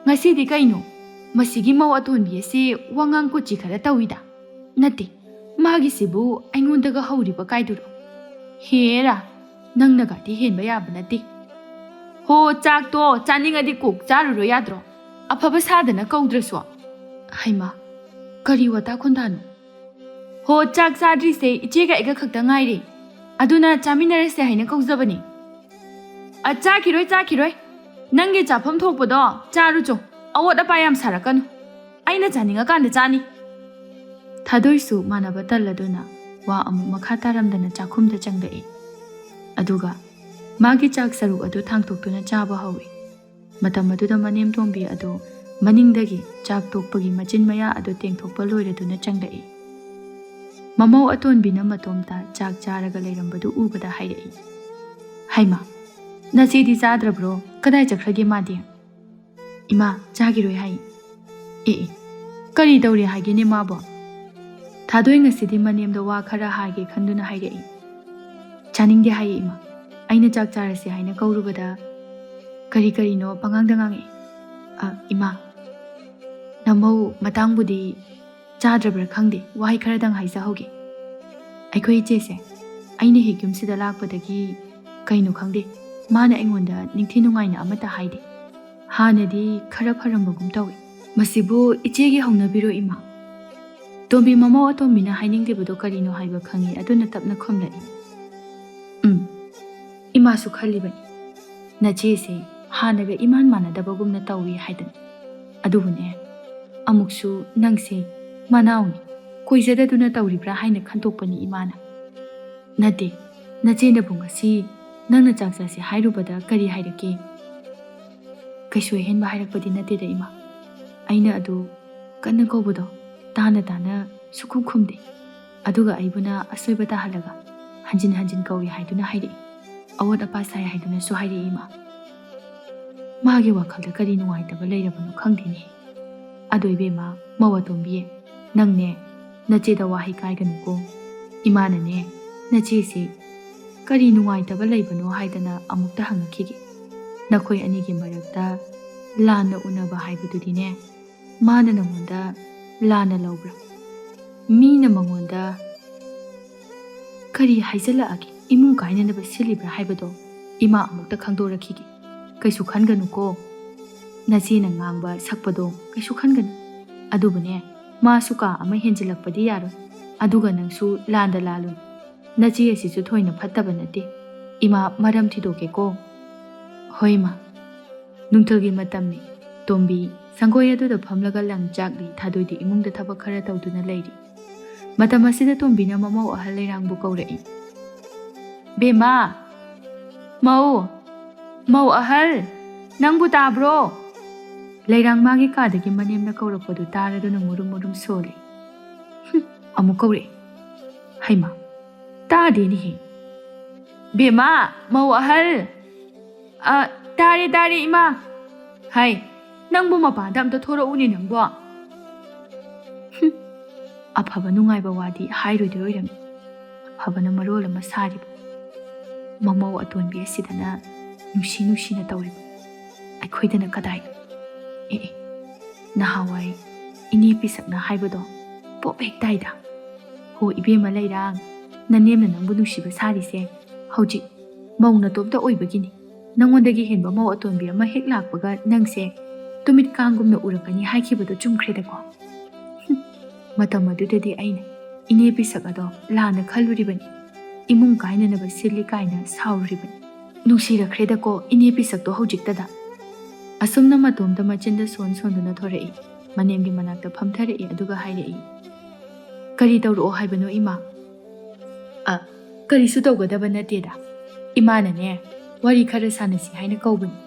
ꯉꯁꯤꯗꯤ ꯀꯩꯅꯣ ꯃꯁꯤꯒꯤ ꯃꯧ ꯑꯇꯣꯟꯕꯤ ꯑꯁꯤ ꯋꯥꯉꯥꯡ ꯀꯨꯆꯤ ꯈꯔ ꯇꯧꯏꯗ ꯅꯠꯇꯦ ꯃꯥꯒꯤꯁꯤꯕꯨ ꯑꯩꯉꯣꯟꯗꯒ ꯍꯧꯔꯤꯕ ꯀꯥꯏꯗꯨꯔꯣ ꯍꯦꯔꯥ ꯅꯪꯅꯒꯗꯤ ꯍꯦꯟꯕ ꯌꯥꯕ ꯅꯠꯇꯦ ꯍꯣ ꯆꯥꯛꯇꯣ ꯆꯥꯅꯤꯡꯉꯗꯤ ꯀꯣꯛ ꯆꯥꯔꯨꯔꯣ ꯌꯥꯗ꯭ꯔꯣ ꯑꯐꯕ ꯁꯥꯗꯅ ꯀꯧꯗ꯭ꯔꯁꯨ ꯍꯩꯃꯥ ꯀꯔꯤ ꯋꯥꯇꯥ ꯈꯣꯟꯊꯥꯅꯣ ꯍꯣ ꯆꯥꯛ ꯆꯥꯗ꯭ꯔꯤꯁꯦ ꯏꯆꯦꯒ ꯑꯩꯒ ꯈꯛꯇ ꯉꯥꯏꯔꯦ ꯑꯗꯨꯅ ꯆꯥꯃꯤꯟꯅꯔꯁꯦ ꯍꯥꯏꯅ ꯀꯧꯖꯕꯅꯤ ꯆꯥꯈꯤꯔꯣꯏ ꯅꯪꯒꯤ ꯆꯥꯐꯝ ꯊꯣꯛꯄꯗꯣ ꯆꯥꯔꯨꯆꯣ ꯑꯋꯣꯠ ꯑꯄꯥ ꯌꯥꯝ ꯁꯥꯔꯛꯀꯅꯨ ꯑꯩꯅ ꯆꯥꯅꯤꯡꯉꯀꯥꯟꯗ ꯆꯥꯅꯤ ꯊꯥꯗꯣꯏꯁꯨ ꯃꯥꯟꯅꯕ ꯇꯜꯂꯗꯨꯅ ꯋꯥ ꯑꯃꯨꯛ ꯃꯈꯥ ꯇꯥꯔꯝꯗꯅ ꯆꯥꯛꯈꯨꯝꯗ ꯆꯪꯂꯛꯏ ꯑꯗꯨꯒ ꯃꯥꯒꯤ ꯆꯥꯛ ꯁꯔꯨꯛ ꯑꯗꯨ ꯊꯥꯡꯇꯣꯛꯇꯨꯅ ꯆꯥꯕ ꯍꯧꯏ ꯃꯇꯝ ꯑꯗꯨꯗ ꯃꯅꯦꯝꯊꯣꯡꯕꯤ ꯑꯗꯨ ꯃꯅꯤꯡꯗꯒꯤ ꯆꯥꯛ ꯇꯣꯛꯄꯒꯤ ꯃꯆꯤꯟ ꯃꯌꯥ ꯑꯗꯨ ꯇꯦꯡꯊꯣꯛꯄ ꯂꯣꯏꯔꯗꯨꯅ ꯆꯪꯂꯛꯏ ꯃꯃꯧ ꯑꯇꯣꯟꯕꯤꯅ ꯃꯇꯣꯝꯇ ꯆꯥꯛ ꯆꯥꯔꯒ ꯂꯩꯔꯝꯕꯗꯨ ꯎꯕꯗ ꯍꯥꯏꯔꯛꯏ ꯍꯩꯃꯥ ꯅꯆꯦꯗꯤ ꯆꯥꯗ꯭ꯔꯕ꯭ꯔꯣ ꯀꯗꯥꯏ ꯆꯠꯈ꯭ꯔꯒꯦ ꯃꯥꯗꯤ ꯏꯃꯥ ꯆꯥꯈꯤꯔꯣꯏ ꯍꯥꯏ ꯑꯦ ꯀꯔꯤ ꯇꯧꯔꯦ ꯍꯥꯏꯒꯦꯅꯦ ꯃꯥꯕꯣ ꯊꯥꯗꯣꯏ ꯉꯁꯤꯗꯤ ꯃꯅꯦꯝꯗ ꯋꯥ ꯈꯔ ꯍꯥꯏꯒꯦ ꯈꯟꯗꯨꯅ ꯍꯥꯏꯔꯛꯏ ꯆꯥꯅꯤꯡꯗꯦ ꯍꯥꯏꯌꯦ ꯏꯃꯥ ꯑꯩꯅ ꯆꯥꯛ ꯆꯥꯔꯁꯦ ꯍꯥꯏꯅ ꯀꯧꯔꯨꯕꯗ ꯀꯔꯤꯅꯣ ꯄꯉꯥꯡꯗ ꯉꯥꯡꯉꯛꯏ ꯏꯃꯥ ꯅꯃꯧ ꯃꯇꯥꯡꯕꯨꯗꯤ ꯆꯥꯗ꯭ꯔꯕ꯭ꯔꯥ ꯈꯪꯗꯦ ꯋꯥꯍꯩ ꯈꯔꯗꯪ ꯍꯥꯏꯖꯍꯧꯒꯦ ꯑꯩꯈꯣꯏ ꯏꯆꯦꯁꯦ ꯑꯩꯅ ꯍꯦꯛ ꯌꯨꯝꯁꯤꯗ ꯂꯥꯛꯄꯗꯒꯤ ꯀꯩꯅꯣ ꯈꯪꯗꯦ ꯃꯥꯅ ꯑꯩꯉꯣꯟꯗ ꯅꯤꯡꯊꯤ ꯅꯨꯡꯉꯥꯏꯅ ꯑꯃꯠꯇ ꯍꯥꯏꯗꯦ ꯍꯥꯟꯅꯗꯤ ꯈꯔ ꯐꯔꯝꯕꯒꯨꯝ ꯇꯧꯏ ꯃꯁꯤꯕꯨ ꯏꯆꯦꯒꯤ ꯍꯧꯅꯕꯤꯔꯣ ꯏꯃꯥ ꯇꯣꯝꯕꯤ ꯃꯃꯧ ꯑꯇꯣꯝꯕꯤꯅ ꯍꯥꯏꯅꯤꯡꯂꯤꯕꯗꯣ ꯀꯔꯤꯅꯣ ꯍꯥꯏꯕ ꯈꯪꯉꯤ ꯑꯗꯨꯅ ꯇꯞꯅ ꯈꯨꯝꯂꯛꯏ ꯏꯃꯥꯁꯨ ꯈꯜꯂꯤꯕꯅꯤ ꯅꯆꯦꯁꯦ ꯍꯥꯟꯅꯒ ꯏꯃꯥꯟ ꯃꯥꯟꯅꯗꯕꯒꯨꯝꯅ ꯇꯧꯏ ꯍꯥꯏꯗꯅ ꯑꯗꯨꯕꯨꯅꯦ ꯑꯃꯨꯛꯁꯨ ꯅꯪꯁꯦ ꯃꯅꯥꯎꯅꯤ ꯀꯣꯏꯖꯗꯗꯨꯅ ꯇꯧꯔꯤꯕ꯭ꯔꯥ ꯍꯥꯏꯅ ꯈꯟꯇꯣꯛꯄꯅꯤ ꯏꯃꯥꯅ ꯅꯠꯇꯦ ꯅꯆꯦꯅꯕꯨ ꯉꯁꯤ ꯅꯪꯅ ꯆꯥꯛ ꯆꯥꯁꯦ ꯍꯥꯏꯔꯨꯕꯗ ꯀꯔꯤ ꯍꯥꯏꯔꯛꯀꯦ ꯀꯩꯁꯨ ꯑꯍꯦꯟꯕ ꯍꯥꯏꯔꯛꯄꯗꯤ ꯅꯠꯇꯦꯗ ꯏꯃꯥ ꯑꯩꯅ ꯑꯗꯨ ꯀꯟꯅ ꯀꯧꯕꯗꯣ ꯇꯥꯅ ꯁꯨꯈꯨꯝ ꯈꯨꯝꯗꯦ ꯑꯗꯨꯒ ꯑꯩꯕꯨꯅ ꯑꯁꯣꯏꯕ ꯇꯥꯍꯜꯂꯒ ꯍꯟꯖꯤꯟ ꯍꯟꯖꯤನ್ ꯀꯧꯏ ꯍꯥꯏꯗꯨꯅ ꯍꯥꯏꯔꯛꯏ ꯑꯋꯣꯠ ꯑꯄꯥ ꯁꯥꯏ ꯍꯥꯏꯗꯨꯅꯁꯨ ꯍꯥꯏꯔꯛꯏ ꯏꯃꯥ ꯃꯥꯒꯤ ꯋꯥꯈꯜꯗ ꯀꯔꯤ ꯅꯨꯡꯉꯥꯏꯇꯕ ꯂꯩꯔꯕꯅꯣ ꯈꯪꯗꯦꯅꯦ ꯑꯗꯣ ꯏꯕꯦꯝꯃ ꯃꯧ ꯑꯇꯣꯝꯕꯤ ꯅꯪꯅꯦ ꯅꯆꯦꯗ ꯋꯥꯍꯩ ꯀꯥꯏꯒꯅꯨꯀꯣ ꯏꯃꯥꯅꯅꯦ ꯅꯆꯦꯁꯤ ꯀꯔꯤ ꯅꯨꯡꯉꯥꯏꯇꯕ ꯂꯩꯕꯅꯣ ꯍꯥꯏꯗꯅ ꯑꯃꯨꯛꯇ ꯍꯪꯉꯛꯈꯤꯒꯦ ꯅꯈꯣꯏ ꯑꯅꯤꯒꯤ ꯃꯔꯛꯇ ꯂꯥꯟꯅ ꯎꯅꯕ ꯍꯥꯏꯕꯗꯨꯗꯤꯅꯦ ꯃꯥꯅ ꯅꯉꯣꯟꯗ ꯂꯥꯟꯅ ꯂꯧꯕ꯭ꯔꯥ ꯃꯤꯅ ꯃꯉꯣꯟꯗ ꯀꯔꯤ ꯍꯥꯏꯖꯜꯂꯛꯑꯒꯦ ꯏꯃꯨꯡ ꯀꯥꯏꯅꯅꯕ ꯁꯤꯜꯂꯤꯕ꯭ꯔꯥ ꯍꯥꯏꯕꯗꯣ ꯏꯃꯥ ꯑꯃꯨꯛꯇ ꯈꯪꯗꯣꯔꯛꯈꯤꯒꯦ ꯀꯩꯁꯨ ꯈꯟꯒꯅꯨꯀꯣ ꯅꯆꯦꯅ ꯉꯥꯡꯕ ꯁꯛꯄꯗꯣ ꯀꯩꯁꯨ ꯈꯟꯒꯅꯨ ꯑꯗꯨꯕꯨꯅꯦ ꯃꯥꯁꯨ ꯀꯥ ꯑꯃ ꯍꯦꯟꯖꯤꯜꯂꯛꯄꯗꯤ ꯌꯥꯔꯣꯏ ꯑꯗꯨꯒ ꯅꯪꯁꯨ ꯂꯥꯟꯗ ꯂꯥꯜꯂꯨ ꯅꯆꯦ ꯑꯁꯤꯁꯨ ꯊꯣꯏꯅ ꯐꯠꯇꯕ ꯅꯠꯇꯦ ꯏꯃꯥ ꯃꯔꯝ ꯊꯤꯗꯣꯛꯀꯦꯀꯣ ꯍꯣꯏ ꯃꯥ ꯅꯨꯡꯊꯤꯜꯒꯤ ꯃꯇꯝꯅꯤ ꯇꯣꯝꯕꯤ ꯁꯪꯒꯣꯏ ꯑꯗꯨꯗ ꯐꯝꯂꯒ ꯂꯪ ꯆꯥꯛꯂꯤ ꯊꯥꯗꯣꯏꯗꯤ ꯏꯃꯨꯡꯗ ꯊꯕꯛ ꯈꯔ ꯇꯧꯗꯨꯅ ꯂꯩꯔꯤ ꯃꯇꯝ ꯑꯁꯤꯗ ꯇꯣꯝꯕꯤꯅ ꯃꯃꯧ ꯑꯍꯜ ꯂꯩꯔꯥꯡꯕꯨ ꯀꯧꯔꯛꯏ ꯕꯦꯝꯃ ꯃꯧ ꯑꯍꯜ ꯅꯪꯕꯨ ꯇꯥꯕ꯭ꯔꯣ ꯂꯩꯔꯥꯡ ꯃꯥꯒꯤ ꯀꯥꯗꯒꯤ ꯃꯅꯦꯝꯅ ꯀꯧꯔꯛꯄꯗꯨ ꯇꯥꯔꯗꯨꯅ ꯃꯨꯔꯨꯝ ꯃꯨꯔꯨꯝ ꯁꯣꯜꯂꯤ ꯑꯃꯨꯛ ꯀꯧꯔꯛꯏ ꯍꯩꯃꯥ ꯇꯥꯗꯦꯅꯦꯍꯦ ꯕꯦꯝꯃ ꯃꯧ ꯑꯍꯜ ꯇꯥꯔꯦ ꯏꯃꯥ ꯍꯥꯏ ꯅꯪꯕꯨ ꯃꯄꯥꯟꯗ ꯑꯝꯇ ꯊꯣꯔꯛꯎꯅꯦ ꯅꯪꯕꯣ ꯑꯐꯕ ꯅꯨꯡꯉꯥꯏꯕ ꯋꯥꯗꯤ ꯍꯥꯏꯔꯣꯏꯗꯣꯏ ꯑꯣꯏꯔꯝꯃꯤ ꯑꯐꯕꯅ ꯃꯔꯣꯜ ꯑꯃ ꯁꯥꯔꯤꯕ ꯃꯃꯧ ꯑꯇꯣꯟꯕꯤ ꯑꯁꯤꯗꯅ ꯅꯨꯡꯁꯤꯅ ꯇꯧꯔꯤꯕ ꯑꯩꯈꯣꯏꯗꯅ ꯀꯗꯥꯏ ꯅꯍꯥꯟꯋꯥꯏ ꯏꯅꯦ ꯄꯤꯁꯛꯅ ꯍꯥꯏꯕꯗꯣ ꯄꯣꯞ ꯍꯦꯛ ꯇꯥꯏꯗ ꯍꯣ ꯏꯕꯦꯝꯃ ꯂꯩꯔꯥꯡ ꯅꯅꯦꯝꯅ ꯅꯪꯕꯨ ꯅꯨꯡꯁꯤꯕ ꯁꯥꯔꯤꯁꯦ ꯍꯧꯖꯤꯛ ꯃꯧ ꯅꯇꯣꯝꯇ ꯑꯣꯏꯕꯒꯤꯅꯤ ꯅꯪꯉꯣꯟꯗꯒꯤ ꯍꯦꯟꯕ ꯃꯧ ꯑꯇꯣꯟꯕꯤ ꯑꯃ ꯍꯦꯛ ꯂꯥꯛꯄꯒ ꯅꯪꯁꯦ ꯇꯨꯃꯤꯠ ꯀꯥꯡꯒꯨꯝꯅ ꯎꯔꯛꯀꯅꯤ ꯍꯥꯏꯈꯤꯕꯗꯣ ꯆꯨꯝꯈ꯭ꯔꯦꯗꯀꯣ ꯃꯇꯝ ꯑꯗꯨꯗꯗꯤ ꯑꯩꯅ ꯏꯅꯦ ꯄꯤꯁꯛ ꯑꯗꯣ ꯂꯥꯟꯅ ꯈꯜꯂꯨꯔꯤꯕꯅꯤ ꯏꯃꯨꯡ ꯀꯥꯏꯅꯅꯕ ꯁꯤꯜꯂꯤ ꯀꯥꯏꯅ ꯁꯥꯎꯔꯨꯔꯤꯕꯅꯤ ꯅꯨꯡꯁꯤꯔꯛꯈ꯭रेꯗꯀꯣ ꯏꯅꯦ ꯄꯤꯁꯛꯇꯣ ꯍꯧꯖꯤꯛꯇꯗ ꯑꯁꯨꯝꯅ ꯃꯇꯣꯝꯇ ꯃꯆꯤꯟꯗ ꯁꯣꯟꯗꯨꯅ ꯊꯣꯔꯛꯏ ꯃꯅꯦꯝꯒꯤ ꯃꯅꯥꯛꯇ ꯐꯝꯊꯔꯛꯏ ꯑꯗꯨꯒ ꯍꯥꯏꯔꯛꯏ ꯀꯔꯤ ꯇꯧꯔꯛꯑꯣ ꯍꯥꯏꯕꯅꯣ ꯏꯃꯥ ꯀꯔꯤꯁꯨ ꯇꯧꯒꯗꯕ ꯅꯠꯇꯦꯗ ꯏꯃꯥꯅꯅꯦ ꯋꯥꯔꯤ ꯈꯔ ꯁꯥꯟꯅꯁꯤ ꯍꯥꯏꯅ ꯀꯧꯕꯅꯤ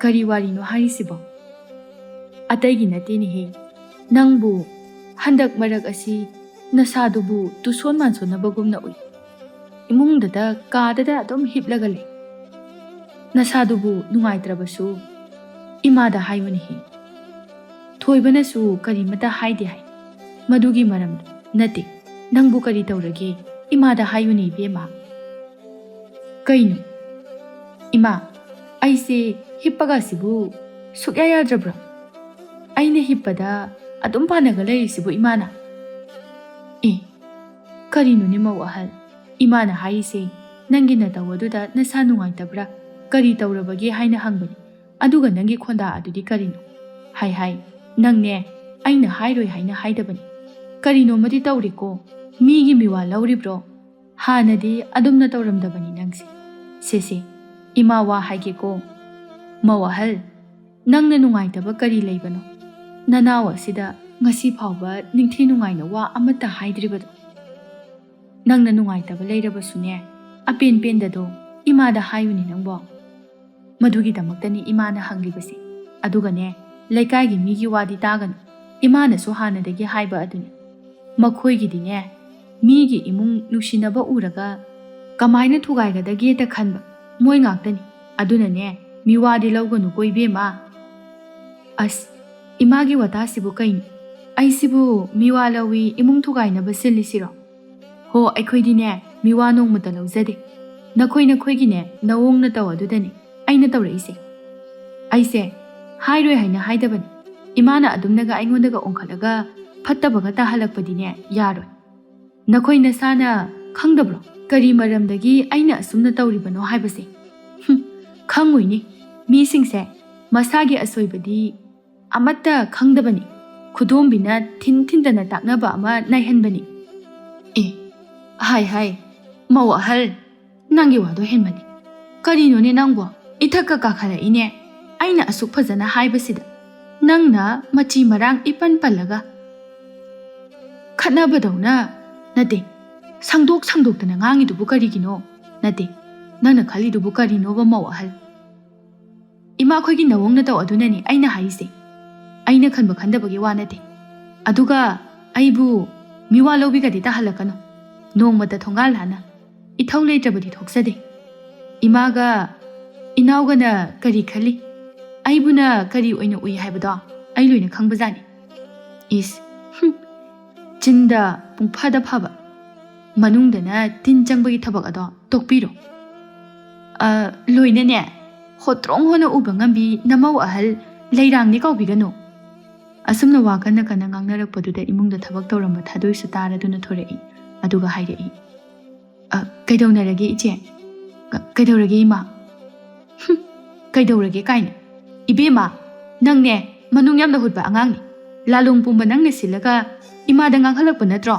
ꯀꯔꯤ ꯋꯥꯔꯤꯅꯣ ꯍꯥꯏꯔꯤꯁꯤꯕꯣ ꯑꯇꯩꯒꯤ ꯅꯠꯇꯦꯅꯦꯍꯦ ꯅꯪꯕꯨ ꯍꯟꯗꯛ ꯃꯔꯛ ꯑꯁꯤ ꯅꯁꯥꯗꯨꯕꯨ ꯇꯨꯁꯣꯟ ꯃꯥꯟꯁꯣꯟꯅꯕꯒꯨꯝꯅ ꯎꯏ ꯏꯃꯨꯡꯗꯗ ꯀꯥꯗꯗ ꯑꯗꯨꯝ ꯍꯤꯞꯂꯒ ꯂꯩ Nasadubu nungaitrabasu imada hayunihi. Thoibanasu karimata haide hai. Madugi maram nate nangbu kari taurage imada hayuni bema. Kainu ima aise hippaga sibu sukya yadrabra. Aine hippada adum panaga lairisibu imana. Karino ni mawahal imana haise nangi na tawaduda nasa nungaitabra kari taurabagi haina hangbani aduga nangi khonda adudi karino. Hai nangne aina hairoi haina haidabani. Karino madi tauriko migi miwa lauribro hanadi adumna tauramdabani nangsi. Sese ima wa haige ko mawahal nangna nungaitaba kari leibano. Nanawa sida ngasi phawba ningthi nungaina wa amata haidribado. Nangna nungaitaba leirabasune apen pendado imada hayuni nangbo. Madugi damaktani imana hanglibasi. Adugane laikagi migi wadi tagano. Imana so hanadagi haiba aduni. Makhoigidine migi imung nuksinaba uraga kamaina thugaigadagi ta khanba moi ngaktani. Adunane miwadi lauganu koibema. As imagi watasibu kainu. Aisibu miwa lawi imung thugainaba silisiro. Ho aikhoidine miwa nongmata lauzade. Nakhoigine nawongna tawadudani aina tawraise. Aise hairoi haina haidabani. Imana adumnaga aingondaga onkhalaga fattabaga tahalakpadine yaroi. Nakhoi nasana khangdabro kari maramdagi aina asumna tawribano haibase. Khangoini misingse masagi asoibadi amatta khangdabani. Khudombina thindana taknaba ama naihanbani. Hai mawahal nangi wado henmani. Karino ne nangbo ithakka kakhala ine aina asuk phajana haibasida nangna machi marang ipan palaga khanabadawna nate sangdok-sangdoktana ngangidubu karigino nate nangna khalidubu karino ba mawahal. Ima khoigi nawongna taw adunani aina haise. Aina khanba khandabagi wa nate. Aduga aibu miwa lobigadi tahalakano. Nongmata thongal hana ithau leitrabadi thoksade. Imaga inaugana kari khali aibuna kari oina ui haibado ai loina khangbajani. Chinda pungphada phaba manungdana tin changbagi thabak ado tokpiro. Loina ne hotrong hona uba ngambi namau ahal leirangni kaubigano. Asumna wakana kana ngangnarakpaduda imungda thabak tawramba thadoisu taraduna thorai. Aduga hairei. Kaidawnarage iche? Kaidaurage ima? Kaidaurage kaina? Ibema, nangne manung yamda hutba angangni. Lalong pumba nangne silaga imada nganghalakpa natro.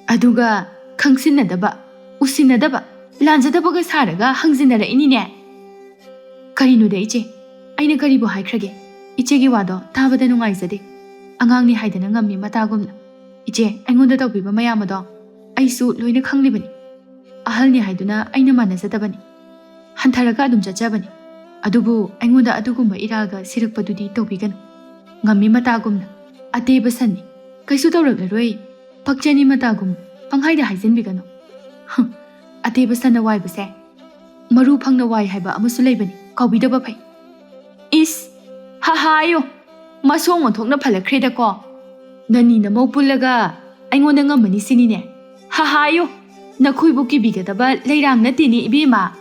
Aduga khangsinadaba, usinadaba, lanjadabaga saraga hangzinara inine. Karinuda iche? Aina karibu haikrage. Ichegi wado tabada nungaizade. Angangni haidana ngammi matagumna. Iche aingonda tawbiba mayamado aisu loina khanglibani. Ahalni haiduna aina manazadabani. Hantharaga adum chachabani. Adubu aingonda adugumba iraga sirakpadudi tawbiganu. Ngammi matagumna ateba sanni kaisu tawraklaroi pakchani matagum panghaida haijinbiganu. Ateba sanna waibase maru phangna wai haiba amasu leibani kaubidaba phai. Hayo masong onthokna phalakhreda ko. Nani na maupulaga aingonda ngamani sinine. Hayo nakhoibu kibigadaba leirang natini ibema.